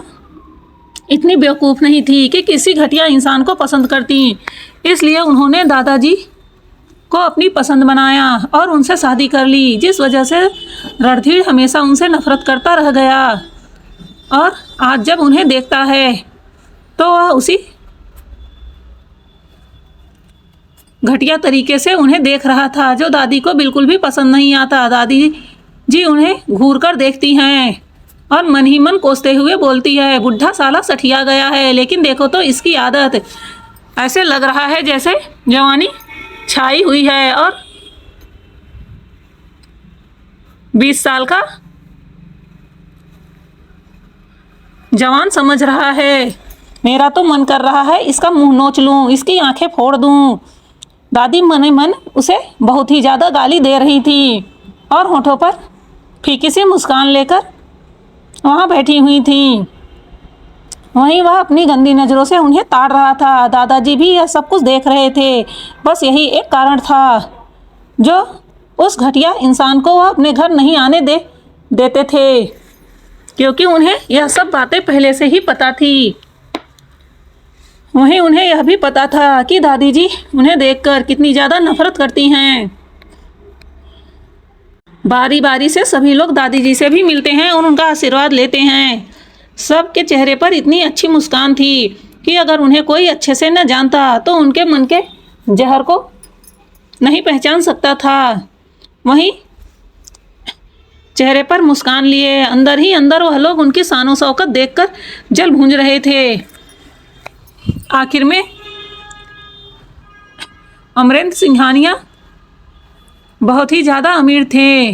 इतनी बेवकूफ़ नहीं थी कि किसी घटिया इंसान को पसंद करती। इसलिए उन्होंने दादाजी को अपनी पसंद बनाया और उनसे शादी कर ली, जिस वजह से रणधीर हमेशा उनसे नफरत करता रह गया। और आज जब उन्हें देखता है तो वह उसी घटिया तरीके से उन्हें देख रहा था जो दादी को बिल्कुल भी पसंद नहीं आता। दादी जी उन्हें घूर कर देखती हैं और मन ही मन कोसते हुए बोलती है, बुढ़ा साला सठिया गया है, लेकिन देखो तो इसकी आदत, ऐसे लग रहा है जैसे जवानी छाई हुई है और 20 साल का जवान समझ रहा है। मेरा तो मन कर रहा है इसका मुंह नोच लूं, इसकी आंखें फोड़ दूं। दादी मन ही मन उसे बहुत ही ज़्यादा गाली दे रही थी और होठों पर फीकी सी मुस्कान लेकर वहाँ बैठी हुई थी। वहीं वह अपनी गंदी नज़रों से उन्हें ताड़ रहा था। दादाजी भी यह सब कुछ देख रहे थे। बस यही एक कारण था जो उस घटिया इंसान को वह अपने घर नहीं आने देते थे, क्योंकि उन्हें यह सब बातें पहले से ही पता थी। वहीं उन्हें यह भी पता था कि दादी जी उन्हें देखकर कितनी ज़्यादा नफरत करती हैं। बारी बारी से सभी लोग दादी जी से भी मिलते हैं और उनका आशीर्वाद लेते हैं। सबके चेहरे पर इतनी अच्छी मुस्कान थी कि अगर उन्हें कोई अच्छे से न जानता तो उनके मन के जहर को नहीं पहचान सकता था। वहीं चेहरे पर मुस्कान लिए अंदर ही अंदर वह लोग उनकी शानो शौकत देखकर जल भूंज रहे थे। आखिर में अमरेंद्र सिंघानिया बहुत ही ज़्यादा अमीर थे।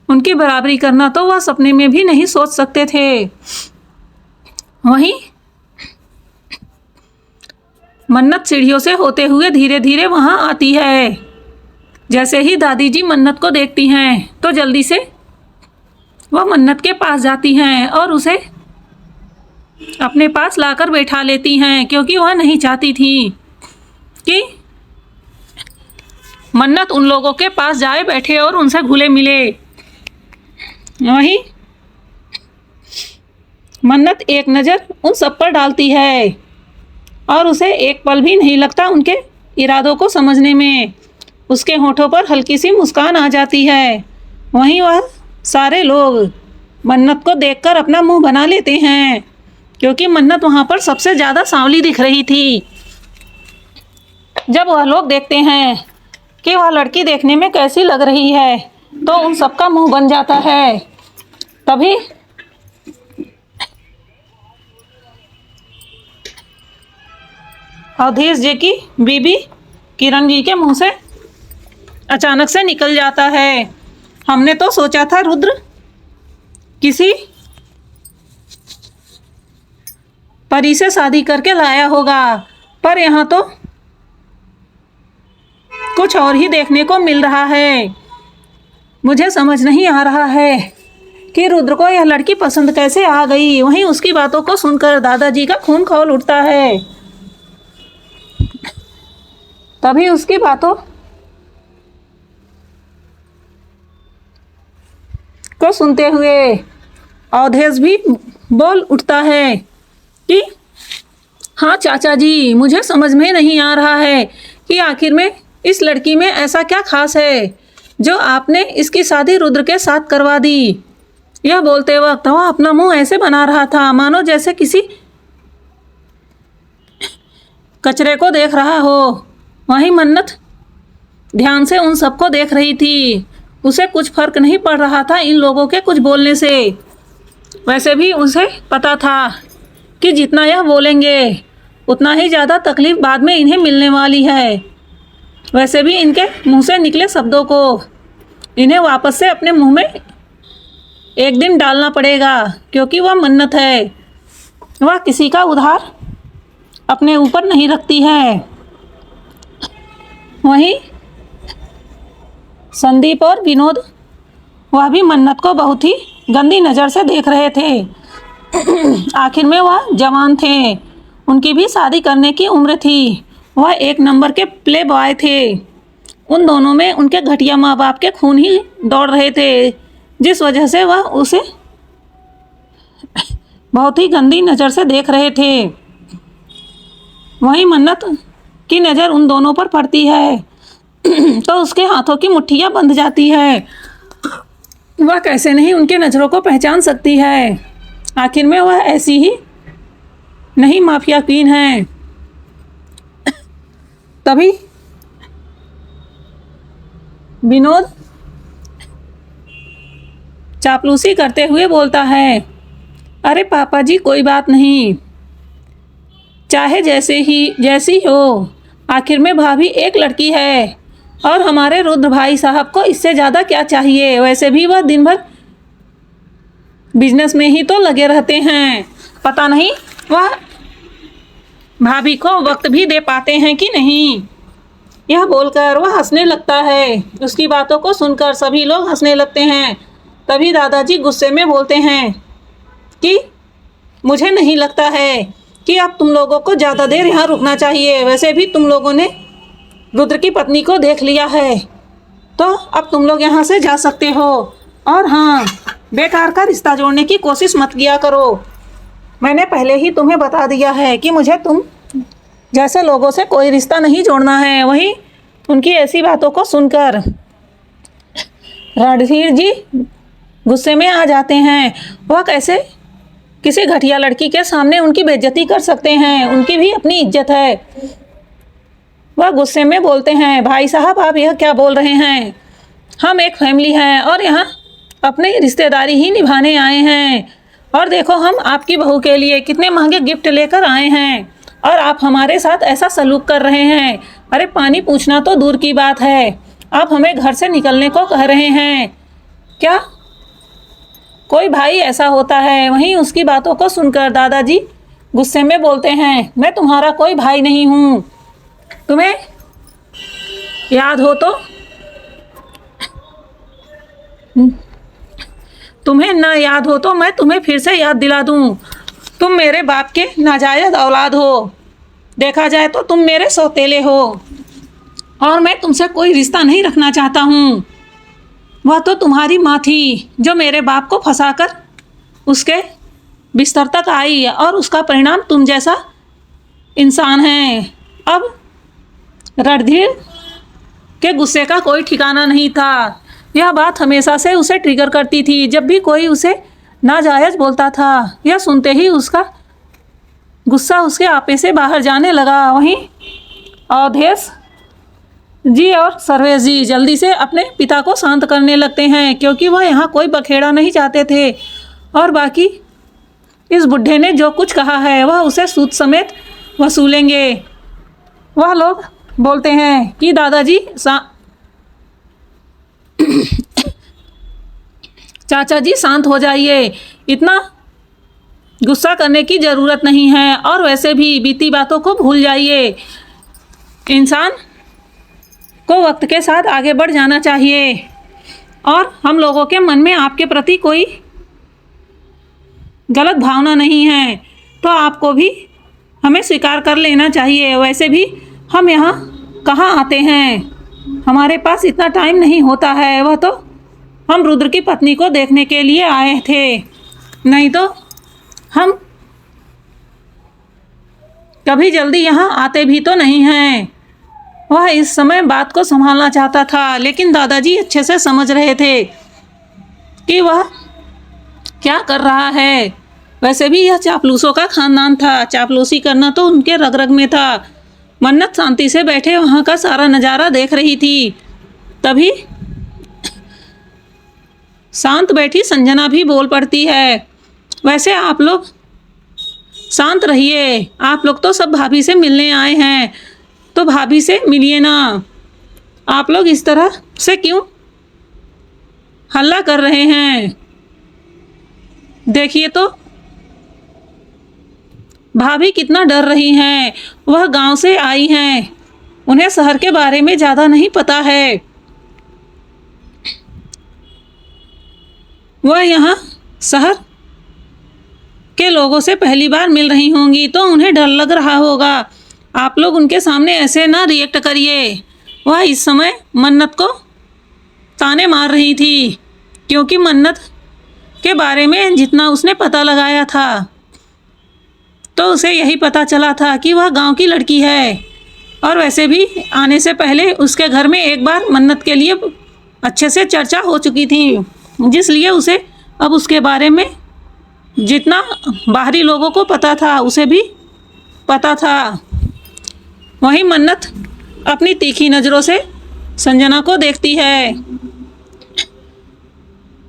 उनकी बराबरी करना तो वह सपने में भी नहीं सोच सकते थे। वहीं मन्नत सीढ़ियों से होते हुए धीरे धीरे वहां आती है। जैसे ही दादी जी मन्नत को देखती हैं तो जल्दी से वह मन्नत के पास जाती हैं और उसे अपने पास लाकर बैठा लेती हैं, क्योंकि वह नहीं चाहती थी कि मन्नत उन लोगों के पास जाए बैठे और उनसे घुले मिले। वहीं मन्नत एक नज़र उन सब पर डालती है और उसे एक पल भी नहीं लगता उनके इरादों को समझने में। उसके होठों पर हल्की सी मुस्कान आ जाती है। वहीं वह सारे लोग मन्नत को देखकर अपना मुंह बना लेते हैं, क्योंकि मन्नत वहाँ पर सबसे ज़्यादा सांवली दिख रही थी। जब वह लोग देखते हैं कि वह लड़की देखने में कैसी लग रही है तो उन सबका मुंह बन जाता है। तभी अवधेश जी की बीबी किरण जी के मुंह से अचानक से निकल जाता है, हमने तो सोचा था रुद्र किसी परी से शादी करके लाया होगा, पर यहाँ तो कुछ और ही देखने को मिल रहा है। मुझे समझ नहीं आ रहा है कि रुद्र को यह लड़की पसंद कैसे आ गई। वहीं उसकी बातों को सुनकर दादाजी का खून खौल उठता है। तभी उसकी बातों को सुनते हुए अवधेश भी बोल उठता है कि हाँ चाचा जी, मुझे समझ में नहीं आ रहा है कि आखिर में इस लड़की में ऐसा क्या खास है जो आपने इसकी शादी रुद्र के साथ करवा दी। यह बोलते वक्त वह अपना मुंह ऐसे बना रहा था मानो जैसे किसी कचरे को देख रहा हो। वहीं मन्नत ध्यान से उन सबको देख रही थी। उसे कुछ फर्क नहीं पड़ रहा था इन लोगों के कुछ बोलने से। वैसे भी उसे पता था कि जितना यह बोलेंगे उतना ही ज़्यादा तकलीफ बाद में इन्हें मिलने वाली है। वैसे भी इनके मुंह से निकले शब्दों को इन्हें वापस से अपने मुंह में एक दिन डालना पड़ेगा, क्योंकि वह मन्नत है। वह किसी का उधार अपने ऊपर नहीं रखती है। वहीं संदीप और विनोद वह भी मन्नत को बहुत ही गंदी नज़र से देख रहे थे। आखिर में वह जवान थे, उनकी भी शादी करने की उम्र थी। वह एक नंबर के प्ले बॉय थे। उन दोनों में उनके घटिया माँ बाप के खून ही दौड़ रहे थे, जिस वजह से वह उसे बहुत ही गंदी नज़र से देख रहे थे। वहीं मन्नत की नज़र उन दोनों पर पड़ती है तो उसके हाथों की मुट्ठियाँ बंध जाती है। वह कैसे नहीं उनके नज़रों को पहचान सकती है। आखिर में वह ऐसी ही नहीं माफिया क्वीन है। तभी विनोद चापलूसी करते हुए बोलता है, अरे पापा जी कोई बात नहीं, चाहे जैसी हो, आखिर में भाभी एक लड़की है और हमारे रुद्र भाई साहब को इससे ज़्यादा क्या चाहिए। वैसे भी वह दिन भर बिजनेस में ही तो लगे रहते हैं, पता नहीं वह भाभी को वक्त भी दे पाते हैं कि नहीं। यह बोलकर वह हंसने लगता है। उसकी बातों को सुनकर सभी लोग हंसने लगते हैं। तभी दादाजी गुस्से में बोलते हैं कि मुझे नहीं लगता है कि अब तुम लोगों को ज़्यादा देर यहाँ रुकना चाहिए। वैसे भी तुम लोगों ने रुद्र की पत्नी को देख लिया है, तो अब तुम लोग यहाँ से जा सकते हो। और हाँ, बेकार का रिश्ता जोड़ने की कोशिश मत किया करो। मैंने पहले ही तुम्हें बता दिया है कि मुझे तुम जैसे लोगों से कोई रिश्ता नहीं जोड़ना है। वहीं उनकी ऐसी बातों को सुनकर रणधीर जी गुस्से में आ जाते हैं। वह कैसे किसी घटिया लड़की के सामने उनकी बेइज्जती कर सकते हैं, उनकी भी अपनी इज्जत है। वह गुस्से में बोलते हैं, भाई साहब आप यह क्या बोल रहे हैं, हम एक फैमिली हैं और यहाँ अपनी रिश्तेदारी ही निभाने आए हैं। और देखो हम आपकी बहू के लिए कितने महंगे गिफ्ट लेकर आए हैं और आप हमारे साथ ऐसा सलूक कर रहे हैं। अरे पानी पूछना तो दूर की बात है, आप हमें घर से निकलने को कह रहे हैं क्या? कोई भाई ऐसा होता है? वहीं उसकी बातों को सुनकर दादाजी गुस्से में बोलते हैं, मैं तुम्हारा कोई भाई नहीं हूँ। तुम्हें याद हो तो तुम्हें ना याद हो तो मैं तुम्हें फिर से याद दिला दूं। तुम मेरे बाप के नाजायज औलाद हो। देखा जाए तो तुम मेरे सौतेले हो और मैं तुमसे कोई रिश्ता नहीं रखना चाहता हूँ। वह तो तुम्हारी माँ थी जो मेरे बाप को फंसाकर उसके बिस्तर तक आई और उसका परिणाम तुम जैसा इंसान है। अब रणधीर के गुस्से का कोई ठिकाना नहीं था। यह बात हमेशा से उसे ट्रिगर करती थी। जब भी कोई उसे नाजायज बोलता था, यह सुनते ही उसका गुस्सा उसके आपे से बाहर जाने लगा। वहीं अवधेश जी और सर्वेश जी जल्दी से अपने पिता को शांत करने लगते हैं, क्योंकि वह यहाँ कोई बखेड़ा नहीं चाहते थे। और बाकी इस बुढ़े ने जो कुछ कहा है वह उसे सूद समेत वसूलेंगे। वह लोग बोलते हैं कि दादाजी चाचा जी शांत हो जाइए, इतना गुस्सा करने की ज़रूरत नहीं है और वैसे भी बीती बातों को भूल जाइए। इंसान को वक्त के साथ आगे बढ़ जाना चाहिए और हम लोगों के मन में आपके प्रति कोई गलत भावना नहीं है तो आपको भी हमें स्वीकार कर लेना चाहिए। वैसे भी हम यहाँ कहाँ आते हैं, हमारे पास इतना टाइम नहीं होता है। वह तो हम रुद्र की पत्नी को देखने के लिए आए थे, नहीं तो हम कभी जल्दी यहाँ आते भी तो नहीं हैं। वह इस समय बात को संभालना चाहता था, लेकिन दादाजी अच्छे से समझ रहे थे कि वह क्या कर रहा है। वैसे भी यह चापलूसों का खानदान था, चापलूसी करना तो उनके रग रग में था। मन्नत शांति से बैठे वहाँ का सारा नज़ारा देख रही थी। तभी शांत बैठी संजना भी बोल पड़ती है, वैसे आप लोग शांत रहिए, आप लोग तो सब भाभी से मिलने आए हैं तो भाभी से मिलिए ना। आप लोग इस तरह से क्यों हल्ला कर रहे हैं? देखिए तो भाभी कितना डर रही हैं। वह गांव से आई हैं, उन्हें शहर के बारे में ज़्यादा नहीं पता है। वह यहाँ शहर के लोगों से पहली बार मिल रही होंगी तो उन्हें डर लग रहा होगा। आप लोग उनके सामने ऐसे ना रिएक्ट करिए। वह इस समय मन्नत को ताने मार रही थी, क्योंकि मन्नत के बारे में जितना उसने पता लगाया था तो उसे यही पता चला था कि वह गांव की लड़की है। और वैसे भी आने से पहले उसके घर में एक बार मन्नत के लिए अच्छे से चर्चा हो चुकी थी, जिसलिए उसे अब उसके बारे में जितना बाहरी लोगों को पता था उसे भी पता था। वहीं मन्नत अपनी तीखी नज़रों से संजना को देखती है,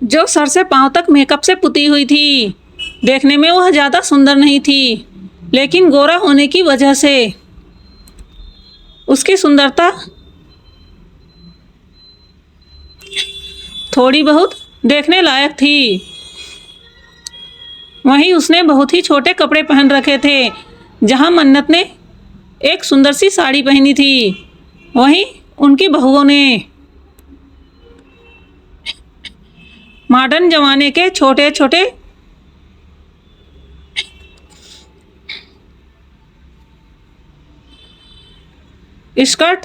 जो सर से पांव तक मेकअप से पुती हुई थी। देखने में वह ज़्यादा सुंदर नहीं थी, लेकिन गोरा होने की वजह से उसकी सुंदरता थोड़ी बहुत देखने लायक थी। वहीं उसने बहुत ही छोटे कपड़े पहन रखे थे। जहां मन्नत ने एक सुंदर सी साड़ी पहनी थी, वहीं उनकी बहुओं ने मॉडर्न जमाने के छोटे छोटे स्कर्ट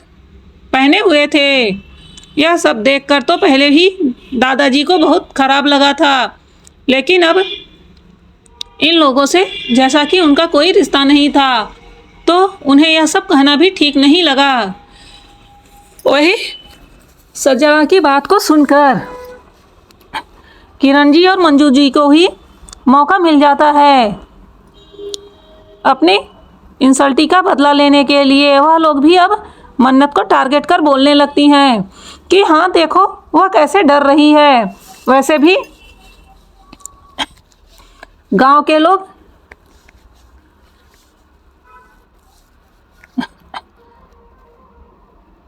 पहने हुए थे। यह सब देखकर तो पहले ही दादाजी को बहुत खराब लगा था, लेकिन अब इन लोगों से जैसा कि उनका कोई रिश्ता नहीं था, तो उन्हें यह सब कहना भी ठीक नहीं लगा। वही सजना की बात को सुनकर किरण जी और मंजू जी को ही मौका मिल जाता है अपने इंसल्टी का बदला लेने के लिए। वह लोग भी अब मन्नत को टारगेट कर बोलने लगती हैं कि हाँ देखो वह कैसे डर रही है। वैसे भी गांव के लोग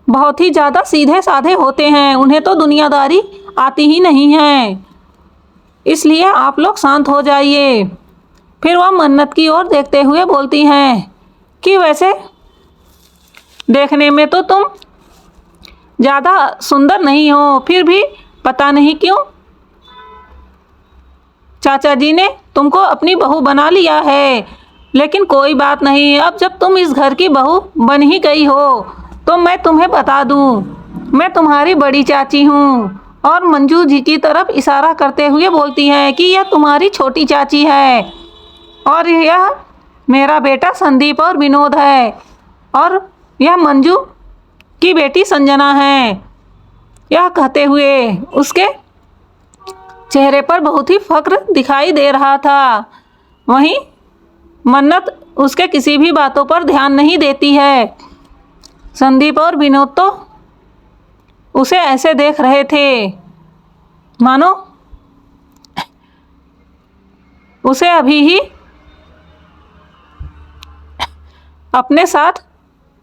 बहुत ही ज़्यादा सीधे साधे होते हैं, उन्हें तो दुनियादारी आती ही नहीं है, इसलिए आप लोग शांत हो जाइए। फिर वह मन्नत की ओर देखते हुए बोलती हैं कि वैसे देखने में तो तुम ज़्यादा सुंदर नहीं हो, फिर भी पता नहीं क्यों चाचा जी ने तुमको अपनी बहू बना लिया है। लेकिन कोई बात नहीं, अब जब तुम इस घर की बहू बन ही गई हो तो मैं तुम्हें बता दूं, मैं तुम्हारी बड़ी चाची हूँ। और मंजू जी की तरफ इशारा करते हुए बोलती हैं कि यह तुम्हारी छोटी चाची है और यह मेरा बेटा संदीप और विनोद है, और यह मंजू की बेटी संजना है। यह कहते हुए उसके चेहरे पर बहुत ही फक्र दिखाई दे रहा था। वहीं मन्नत उसके किसी भी बातों पर ध्यान नहीं देती है। संदीप और विनोद तो उसे ऐसे देख रहे थे मानो उसे अभी ही अपने साथ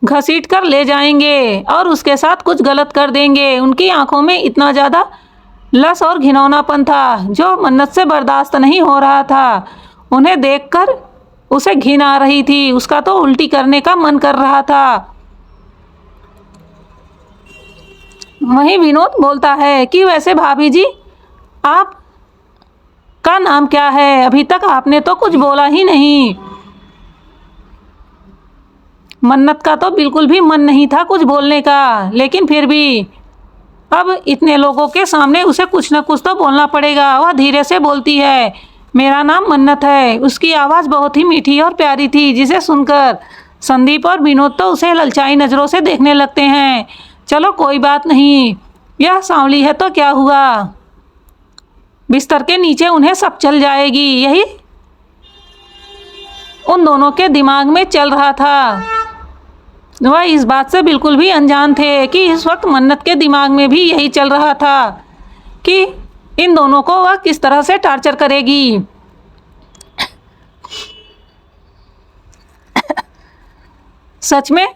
घसीट कर ले जाएंगे और उसके साथ कुछ गलत कर देंगे। उनकी आंखों में इतना ज़्यादा लस और घिनौनापन था जो मन्नत से बर्दाश्त नहीं हो रहा था। उन्हें देखकर उसे घिन आ रही थी, उसका तो उल्टी करने का मन कर रहा था। वहीं विनोद बोलता है कि वैसे भाभी जी आप का नाम क्या है, अभी तक आपने तो कुछ बोला ही नहीं। मन्नत का तो बिल्कुल भी मन नहीं था कुछ बोलने का, लेकिन फिर भी अब इतने लोगों के सामने उसे कुछ न कुछ तो बोलना पड़ेगा। वह धीरे से बोलती है, मेरा नाम मन्नत है। उसकी आवाज़ बहुत ही मीठी और प्यारी थी, जिसे सुनकर संदीप और विनोद तो उसे ललचाई नज़रों से देखने लगते हैं। चलो कोई बात नहीं, यह सांवली है तो क्या हुआ, बिस्तर के नीचे उन्हें सब चल जाएगी। यही उन दोनों के दिमाग में चल रहा था। वह इस बात से बिल्कुल भी अनजान थे कि इस वक्त मन्नत के दिमाग में भी यही चल रहा था कि इन दोनों को वह किस तरह से टॉर्चर करेगी। सच में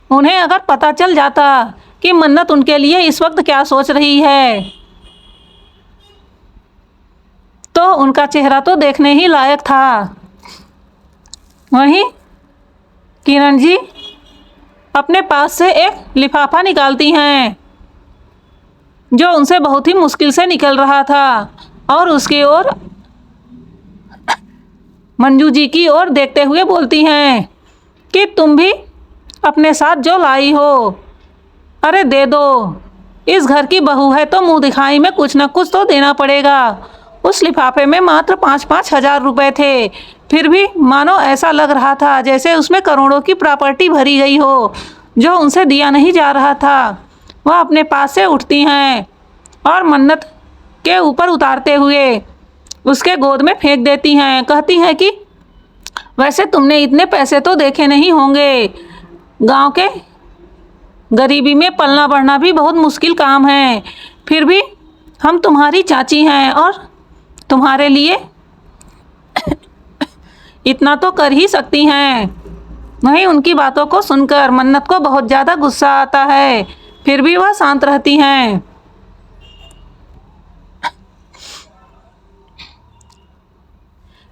उन्हें अगर पता चल जाता कि मन्नत उनके लिए इस वक्त क्या सोच रही है, तो उनका चेहरा तो देखने ही लायक था। वहीं किरण जी अपने पास से एक लिफाफा निकालती हैं जो उनसे बहुत ही मुश्किल से निकल रहा था, और उसकी ओर मंजू जी की ओर देखते हुए बोलती हैं कि तुम भी अपने साथ जो लाई हो, अरे दे दो, इस घर की बहू है तो मुंह दिखाई में कुछ न कुछ तो देना पड़ेगा। उस लिफाफे में मात्र 5-5 हज़ार रुपये थे, फिर भी मानो ऐसा लग रहा था जैसे उसमें करोड़ों की प्रॉपर्टी भरी गई हो जो उनसे दिया नहीं जा रहा था। वह अपने पास से उठती हैं और मन्नत के ऊपर उतारते हुए उसके गोद में फेंक देती हैं। कहती हैं कि वैसे तुमने इतने पैसे तो देखे नहीं होंगे, गांव के गरीबी में पलना बढ़ना भी बहुत मुश्किल काम है, फिर भी हम तुम्हारी चाची हैं और तुम्हारे लिए इतना तो कर ही सकती हैं। वहीं उनकी बातों को सुनकर मन्नत को बहुत ज़्यादा गुस्सा आता है, फिर भी वह शांत रहती हैं।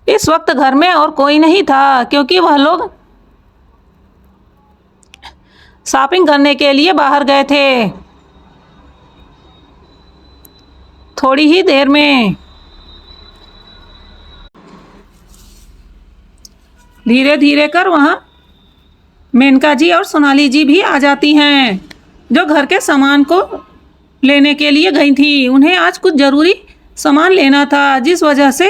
इस वक्त घर में और कोई नहीं था, क्योंकि वह लोग शॉपिंग करने के लिए बाहर गए थे। थोड़ी ही देर में धीरे धीरे कर वहाँ मेनका जी और सोनाली जी भी आ जाती हैं, जो घर के सामान को लेने के लिए गई थी। उन्हें आज कुछ ज़रूरी सामान लेना था, जिस वजह से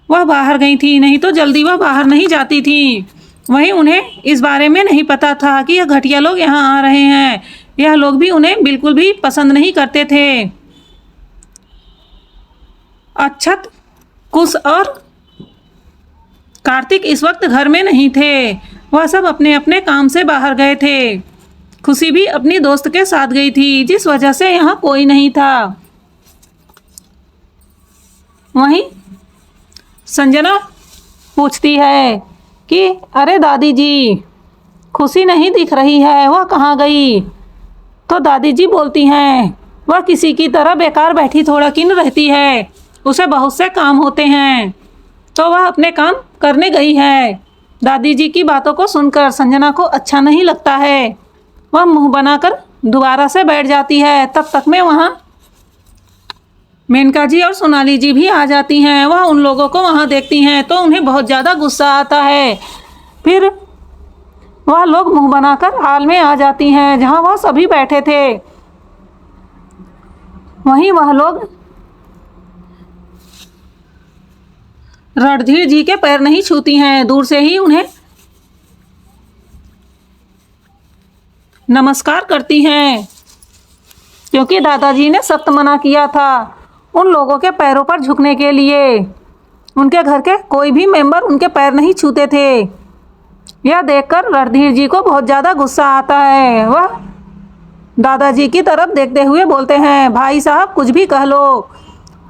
वह बाहर गई थी, नहीं तो जल्दी वह बाहर नहीं जाती थी। वहीं उन्हें इस बारे में नहीं पता था कि यह घटिया लोग यहाँ आ रहे हैं। यह लोग भी उन्हें बिल्कुल भी पसंद नहीं करते थे। अक्षत, कुश और कार्तिक इस वक्त घर में नहीं थे, वह सब अपने अपने काम से बाहर गए थे। खुशी भी अपनी दोस्त के साथ गई थी, जिस वजह से यहाँ कोई नहीं था। वहीं संजना पूछती है कि अरे दादी जी, खुशी नहीं दिख रही है, वह कहाँ गई? तो दादी जी बोलती हैं, वह किसी की तरह बेकार बैठी थोड़ा किन रहती है, उसे बहुत से काम होते हैं, तो वह अपने काम करने गई है। दादी जी की बातों को सुनकर संजना को अच्छा नहीं लगता है। वह मुंह बनाकर दोबारा से बैठ जाती है। तब तक में वहाँ मेनका जी और सोनाली जी भी आ जाती हैं। वह उन लोगों को वहाँ देखती हैं तो उन्हें बहुत ज़्यादा गुस्सा आता है। फिर वह लोग मुंह बनाकर हाल में आ जाती हैं, जहाँ वह सभी बैठे थे। वहीं वह लोग रणधीर जी के पैर नहीं छूती हैं, दूर से ही उन्हें नमस्कार करती हैं, क्योंकि दादाजी ने सख्त मना किया था उन लोगों के पैरों पर झुकने के लिए। उनके घर के कोई भी मेंबर उनके पैर नहीं छूते थे। यह देखकर रणधीर जी को बहुत ज़्यादा गुस्सा आता है। वह दादाजी की तरफ देखते हुए बोलते हैं, भाई साहब कुछ भी कह लो,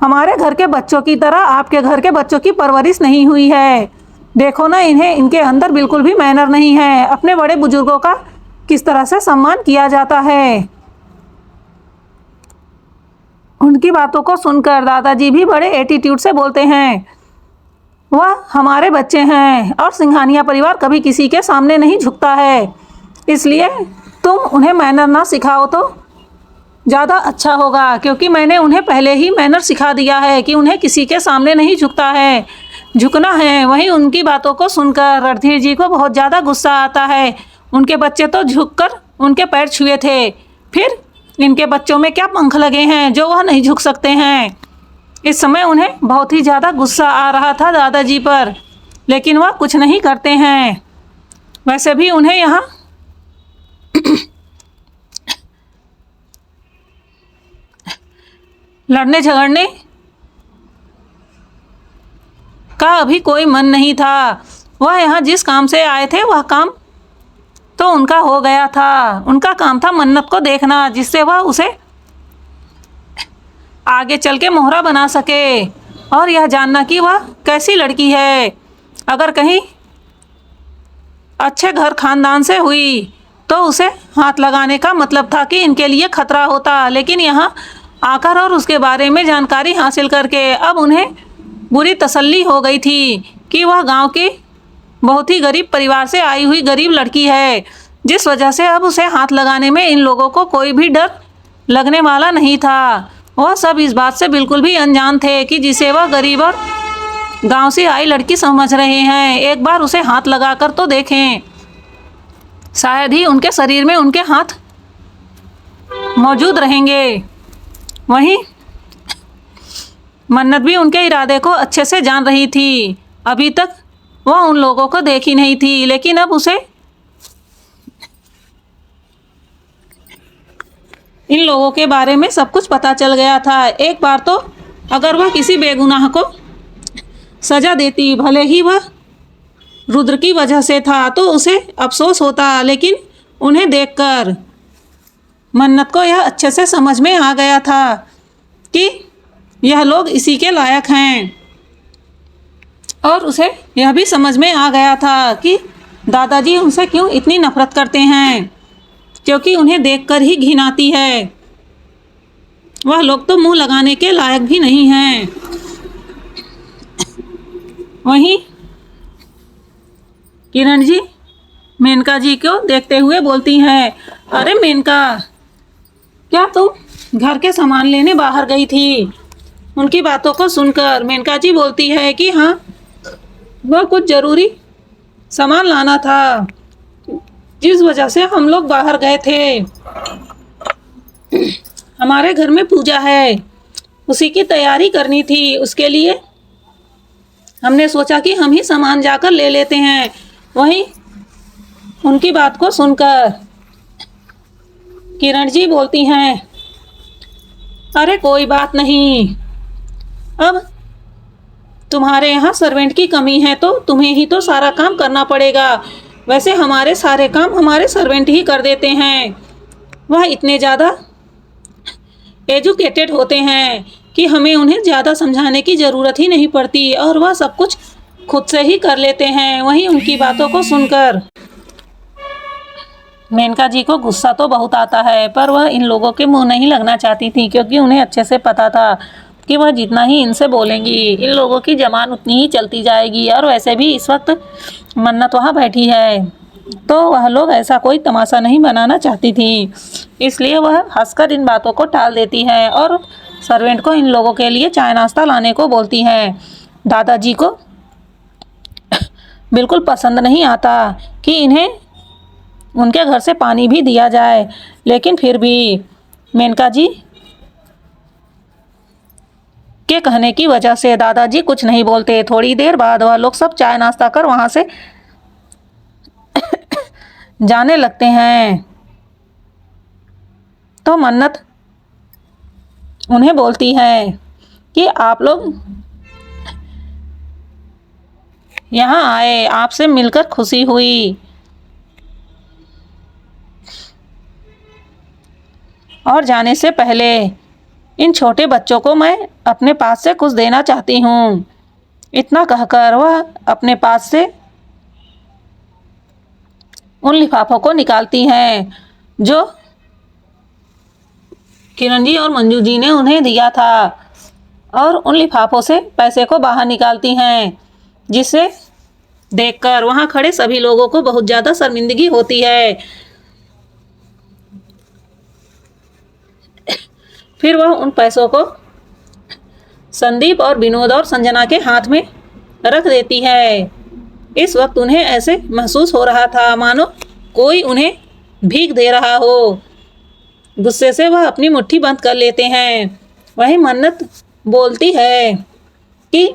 हमारे घर के बच्चों की तरह आपके घर के बच्चों की परवरिश नहीं हुई है। देखो ना, इनके अंदर बिल्कुल भी मैनर नहीं है। अपने बड़े बुजुर्गों का किस तरह से सम्मान किया जाता है। उनकी बातों को सुनकर दादाजी भी बड़े एटीट्यूड से बोलते हैं, वह हमारे बच्चे हैं और सिंघानिया परिवार कभी किसी के सामने नहीं झुकता है, इसलिए तुम उन्हें मैनर ना सिखाओ तो ज़्यादा अच्छा होगा, क्योंकि मैंने उन्हें पहले ही मैनर सिखा दिया है कि उन्हें किसी के सामने नहीं झुकता है, झुकना है। वहीं उनकी बातों को सुनकर रणधीर जी को बहुत ज़्यादा गुस्सा आता है। उनके बच्चे तो झुककर उनके पैर छुए थे, फिर इनके बच्चों में क्या पंख लगे हैं जो वह नहीं झुक सकते हैं। इस समय उन्हें बहुत ही ज़्यादा गुस्सा आ रहा था दादाजी पर, लेकिन वह कुछ नहीं करते हैं। वैसे भी उन्हें यहाँ लड़ने झगड़ने का अभी कोई मन नहीं था। वह यहाँ जिस काम से आए थे वह काम तो उनका हो गया था। उनका काम था मन्नत को देखना, जिससे वह उसे आगे चल के मोहरा बना सके और यह जानना कि वह कैसी लड़की है। अगर कहीं अच्छे घर खानदान से हुई तो उसे हाथ लगाने का मतलब था कि इनके लिए खतरा होता, लेकिन यहाँ आकर और उसके बारे में जानकारी हासिल करके अब उन्हें बुरी तसल्ली हो गई थी कि वह गांव की बहुत ही गरीब परिवार से आई हुई गरीब लड़की है, जिस वजह से अब उसे हाथ लगाने में इन लोगों को कोई भी डर लगने वाला नहीं था। वह सब इस बात से बिल्कुल भी अनजान थे कि जिसे वह गरीब और गांव से आई लड़की समझ रहे हैं। एक बार उसे हाथ लगाकर तो देखें, शायद ही उनके शरीर में उनके हाथ मौजूद रहेंगे। वहीं मन्नत भी उनके इरादे को अच्छे से जान रही थी। अभी तक वह उन लोगों को देखी नहीं थी, लेकिन अब उसे इन लोगों के बारे में सब कुछ पता चल गया था। एक बार तो अगर वह किसी बेगुनाह को सजा देती। भले ही वह रुद्र की वजह से था तो उसे अफसोस होता, लेकिन उन्हें देखकर मन्नत को यह अच्छे से समझ में आ गया था कि यह लोग इसी के लायक हैं। और उसे यह भी समझ में आ गया था कि दादाजी उनसे क्यों इतनी नफरत करते हैं, क्योंकि उन्हें देखकर ही घिन आती है। वह लोग तो मुंह लगाने के लायक भी नहीं हैं। वहीं किरण जी मेनका जी को देखते हुए बोलती हैं, अरे मेनका, क्या तुम घर के सामान लेने बाहर गई थी? उनकी बातों को सुनकर मेनका जी बोलती है कि हाँ, वह कुछ ज़रूरी सामान लाना था, जिस वजह से हम लोग बाहर गए थे। हमारे घर में पूजा है, उसी की तैयारी करनी थी। उसके लिए हमने सोचा कि हम ही सामान जाकर ले लेते हैं। वहीं उनकी बात को सुनकर किरण जी बोलती हैं, अरे कोई बात नहीं, अब तुम्हारे यहाँ सर्वेंट की कमी है तो तुम्हें ही तो सारा काम करना पड़ेगा। वैसे हमारे सारे काम हमारे सर्वेंट ही कर देते हैं। वह इतने ज़्यादा एजुकेटेड होते हैं कि हमें उन्हें ज़्यादा समझाने की ज़रूरत ही नहीं पड़ती और वह सब कुछ खुद से ही कर लेते हैं। वहीं उनकी बातों को सुनकर मेनका जी को गुस्सा तो बहुत आता है, पर वह इन लोगों के मुंह नहीं लगना चाहती थी, क्योंकि उन्हें अच्छे से पता था कि वह जितना ही इनसे बोलेंगी इन लोगों की जबान उतनी ही चलती जाएगी। और वैसे भी इस वक्त मन्नत वहाँ बैठी है, तो वह लोग ऐसा कोई तमाशा नहीं बनाना चाहती थी, इसलिए वह हंसकर इन बातों को टाल देती है और सर्वेंट को इन लोगों के लिए चाय नाश्ता लाने को बोलती हैं। दादाजी को बिल्कुल पसंद नहीं आता कि इन्हें उनके घर से पानी भी दिया जाए, लेकिन फिर भी मेनका जी के कहने की वजह से दादाजी कुछ नहीं बोलते। थोड़ी देर बाद वह लोग सब चाय नाश्ता कर वहाँ से जाने लगते हैं, तो मन्नत उन्हें बोलती है कि आप लोग यहाँ आए, आपसे मिलकर खुशी हुई, और जाने से पहले इन छोटे बच्चों को मैं अपने पास से कुछ देना चाहती हूँ। इतना कहकर वह अपने पास से उन लिफाफों को निकालती हैं जो किरण जी और मंजू जी ने उन्हें दिया था, और उन लिफाफों से पैसे को बाहर निकालती हैं, जिसे देखकर वहाँ खड़े सभी लोगों को बहुत ज़्यादा शर्मिंदगी होती है। फिर वह उन पैसों को संदीप और विनोद और संजना के हाथ में रख देती है। इस वक्त उन्हें ऐसे महसूस हो रहा था मानो कोई उन्हें भीख दे रहा हो। गुस्से से वह अपनी मुट्ठी बंद कर लेते हैं। वहीं मन्नत बोलती है कि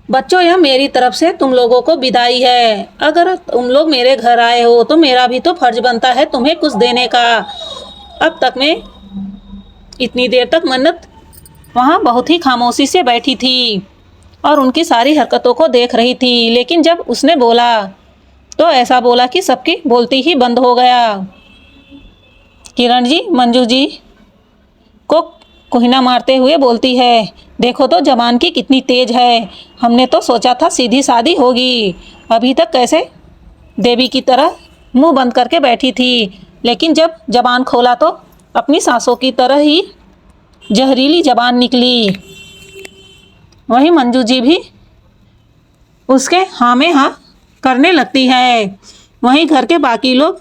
बच्चों, यह मेरी तरफ से तुम लोगों को विदाई है। अगर तुम लोग मेरे घर आए हो तो मेरा भी तो फर्ज बनता है तुम्हें कुछ देने का। अब तक मैं इतनी देर तक मन्नत वहाँ बहुत ही खामोशी से बैठी थी और उनकी सारी हरकतों को देख रही थी, लेकिन जब उसने बोला तो ऐसा बोला कि सबकी बोलती ही बंद हो गया। किरण जी मंजू जी को कुहना मारते हुए बोलती है, देखो तो जबान की कितनी तेज है। हमने तो सोचा था सीधी सादी होगी, अभी तक कैसे देवी की तरह मुंह बंद करके बैठी थी, लेकिन जब जबान खोला तो अपनी सांसों की तरह ही जहरीली जबान निकली। वहीं मंजू जी भी उसके हाँ में हाँ करने लगती है। वहीं घर के बाकी लोग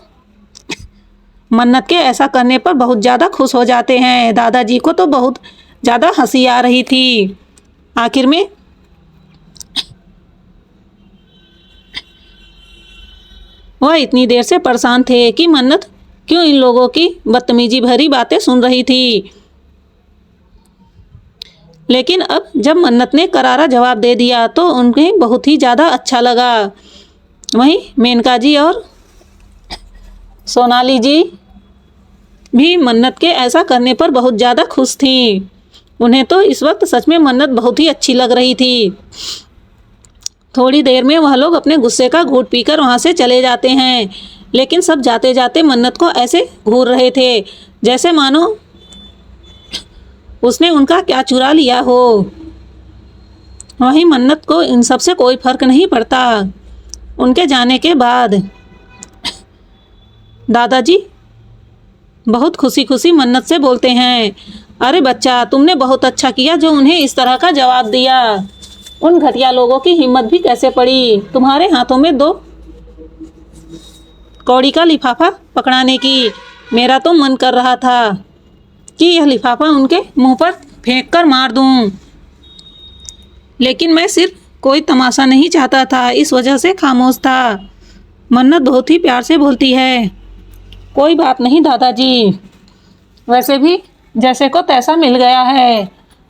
मन्नत के ऐसा करने पर बहुत ज़्यादा खुश हो जाते हैं। दादाजी को तो बहुत ज़्यादा हंसी आ रही थी। आखिर में वह इतनी देर से परेशान थे कि मन्नत क्यों इन लोगों की बदतमीजी भरी बातें सुन रही थी, लेकिन अब जब मन्नत ने करारा जवाब दे दिया तो उन्हें बहुत ही ज़्यादा अच्छा लगा। वहीं मेनका जी और सोनाली जी भी मन्नत के ऐसा करने पर बहुत ज़्यादा खुश थी। उन्हें तो इस वक्त सच में मन्नत बहुत ही अच्छी लग रही थी। थोड़ी देर में वह लोग अपने गुस्से का घूंट पीकर वहाँ से चले जाते हैं, लेकिन सब जाते जाते मन्नत को ऐसे घूर रहे थे जैसे मानो उसने उनका क्या चुरा लिया हो। वहीं मन्नत को इन सब से कोई फर्क नहीं पड़ता। उनके जाने के बाद दादाजी बहुत खुशी खुशी मन्नत से बोलते हैं, अरे बच्चा, तुमने बहुत अच्छा किया जो उन्हें इस तरह का जवाब दिया। उन घटिया लोगों की हिम्मत भी कैसे पड़ी तुम्हारे हाथों में 2 कौड़ी का लिफाफा पकड़ाने की। मेरा तो मन कर रहा था कि यह लिफाफा उनके मुंह पर फेंक कर मार दूं, लेकिन मैं सिर्फ कोई तमाशा नहीं चाहता था, इस वजह से खामोश था। मन्नत बहुत ही प्यार से बोलती है, कोई बात नहीं दादाजी, वैसे भी जैसे को तैसा मिल गया है।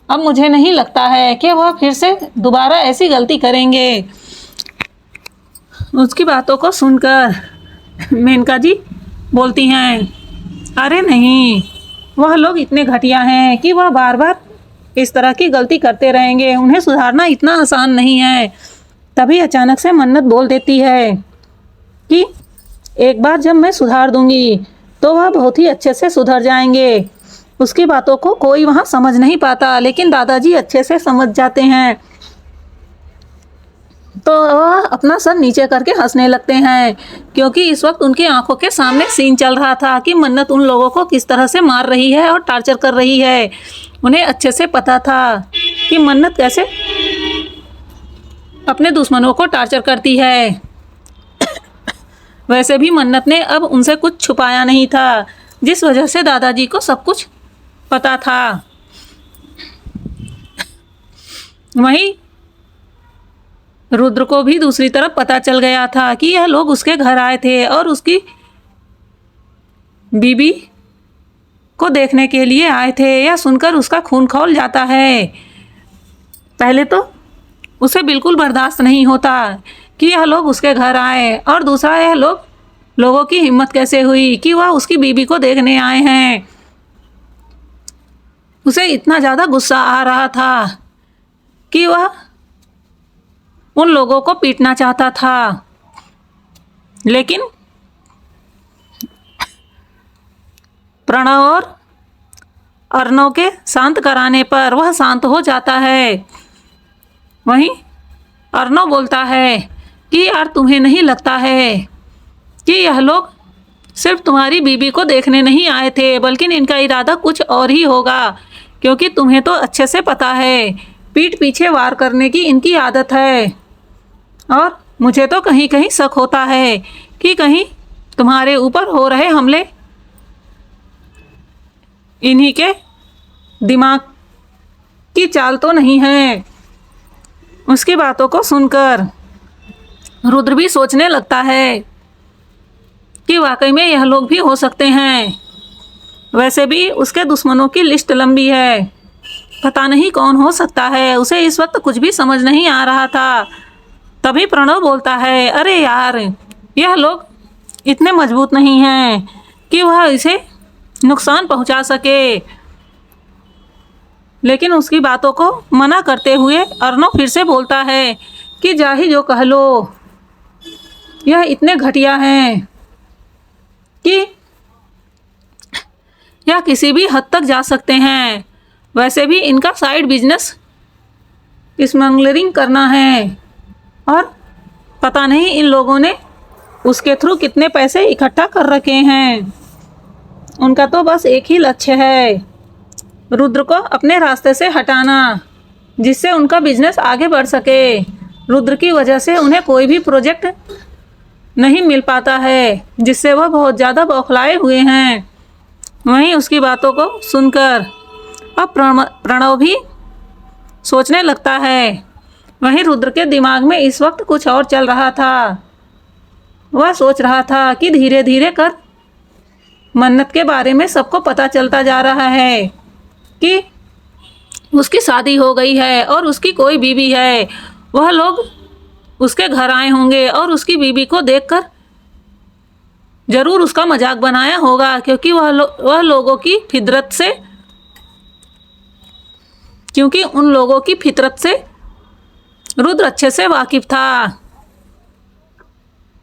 अब मुझे नहीं लगता है कि वह फिर से दोबारा ऐसी गलती करेंगे। उसकी बातों को सुनकर मेनका जी बोलती हैं, अरे नहीं, वह लोग इतने घटिया हैं कि वह बार बार इस तरह की गलती करते रहेंगे, उन्हें सुधारना इतना आसान नहीं है। तभी अचानक से मन्नत बोल देती है कि एक बार जब मैं सुधार दूंगी तो वह बहुत ही अच्छे से सुधर जाएंगे। उसकी बातों को कोई वहाँ समझ नहीं पाता, लेकिन दादाजी अच्छे से समझ जाते हैं, तो वह अपना सर नीचे करके हंसने लगते हैं, क्योंकि इस वक्त उनकी आंखों के सामने सीन चल रहा था कि मन्नत उन लोगों को किस तरह से मार रही है और टॉर्चर कर रही है। उन्हें अच्छे से पता था कि मन्नत कैसे अपने दुश्मनों को टॉर्चर करती है। वैसे भी मन्नत ने अब उनसे कुछ छुपाया नहीं था, जिस वजह से दादाजी को सब कुछ पता था। वहीं रुद्र को भी दूसरी तरफ पता चल गया था कि यह लोग उसके घर आए थे और उसकी बीबी को देखने के लिए आए थे। यह सुनकर उसका खून खौल जाता है। पहले तो उसे बिल्कुल बर्दाश्त नहीं होता कि यह लोग उसके घर आए, और दूसरा यह लोगों की हिम्मत कैसे हुई कि वह उसकी बीबी को देखने आए हैं। उसे इतना ज़्यादा गुस्सा आ रहा था कि वह उन लोगों को पीटना चाहता था, लेकिन प्रणव और अर्णव के शांत कराने पर वह शांत हो जाता है। वहीं अर्णव बोलता है कि यार, तुम्हें नहीं लगता है कि यह लोग सिर्फ तुम्हारी बीबी को देखने नहीं आए थे, बल्कि इनका इरादा कुछ और ही होगा, क्योंकि तुम्हें तो अच्छे से पता है पीठ पीछे वार करने की इनकी आदत है। और मुझे तो कहीं कहीं शक होता है कि कहीं तुम्हारे ऊपर हो रहे हमले इन्हीं के दिमाग की चाल तो नहीं है। उसकी बातों को सुनकर रुद्र भी सोचने लगता है कि वाकई में यह लोग भी हो सकते हैं। वैसे भी उसके दुश्मनों की लिस्ट लंबी है, पता नहीं कौन हो सकता है। उसे इस वक्त कुछ भी समझ नहीं आ रहा था। तभी प्रणव बोलता है, अरे यार, यह लोग इतने मजबूत नहीं हैं कि वह इसे नुकसान पहुंचा सके। लेकिन उसकी बातों को मना करते हुए अर्णव फिर से बोलता है कि जा ही जो कह लो, यह इतने घटिया हैं कि यह किसी भी हद तक जा सकते हैं। वैसे भी इनका साइड बिजनेस स्मगलिंग करना है, और पता नहीं इन लोगों ने उसके थ्रू कितने पैसे इकट्ठा कर रखे हैं। उनका तो बस एक ही लक्ष्य है, रुद्र को अपने रास्ते से हटाना, जिससे उनका बिजनेस आगे बढ़ सके। रुद्र की वजह से उन्हें कोई भी प्रोजेक्ट नहीं मिल पाता है, जिससे वह बहुत ज़्यादा बौखलाए हुए हैं। वहीं उसकी बातों को सुनकर अब प्रणव भी सोचने लगता है। वहीं रुद्र के दिमाग में इस वक्त कुछ और चल रहा था। वह सोच रहा था कि धीरे धीरे कर मन्नत के बारे में सबको पता चलता जा रहा है कि उसकी शादी हो गई है और उसकी कोई बीवी है। वह लोग उसके घर आए होंगे और उसकी बीवी को देखकर ज़रूर उसका मजाक बनाया होगा, क्योंकि वह लोगों की फितरत से क्योंकि उन लोगों की फितरत से रुद्र अच्छे से वाकिफ था।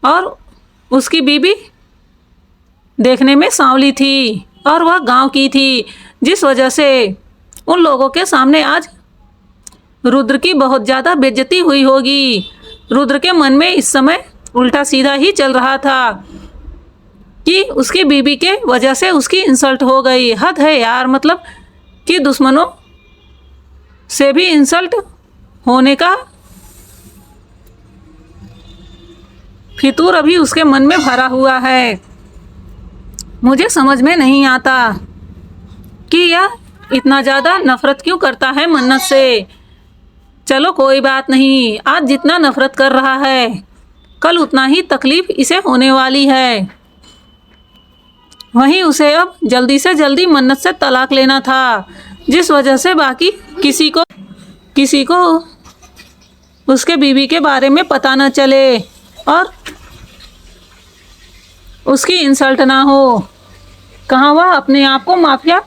और उसकी बीबी देखने में सांवली थी और वह गांव की थी, जिस वजह से उन लोगों के सामने आज रुद्र की बहुत ज़्यादा बेइज्जती हुई होगी। रुद्र के मन में इस समय उल्टा सीधा ही चल रहा था कि उसकी बीबी के वजह से उसकी इंसल्ट हो गई। हद है यार, मतलब कि दुश्मनों से भी इंसल्ट होने का फितूर अभी उसके मन में भरा हुआ है। मुझे समझ में नहीं आता कि यह इतना ज़्यादा नफरत क्यों करता है मन्नत से। चलो कोई बात नहीं, आज जितना नफरत कर रहा है कल उतना ही तकलीफ इसे होने वाली है। वहीं उसे अब जल्दी से जल्दी मन्नत से तलाक लेना था, जिस वजह से बाकी किसी को उसके बीवी के बारे में पता न चले और उसकी इंसल्ट ना हो। कहाँ वह अपने आप को माफिया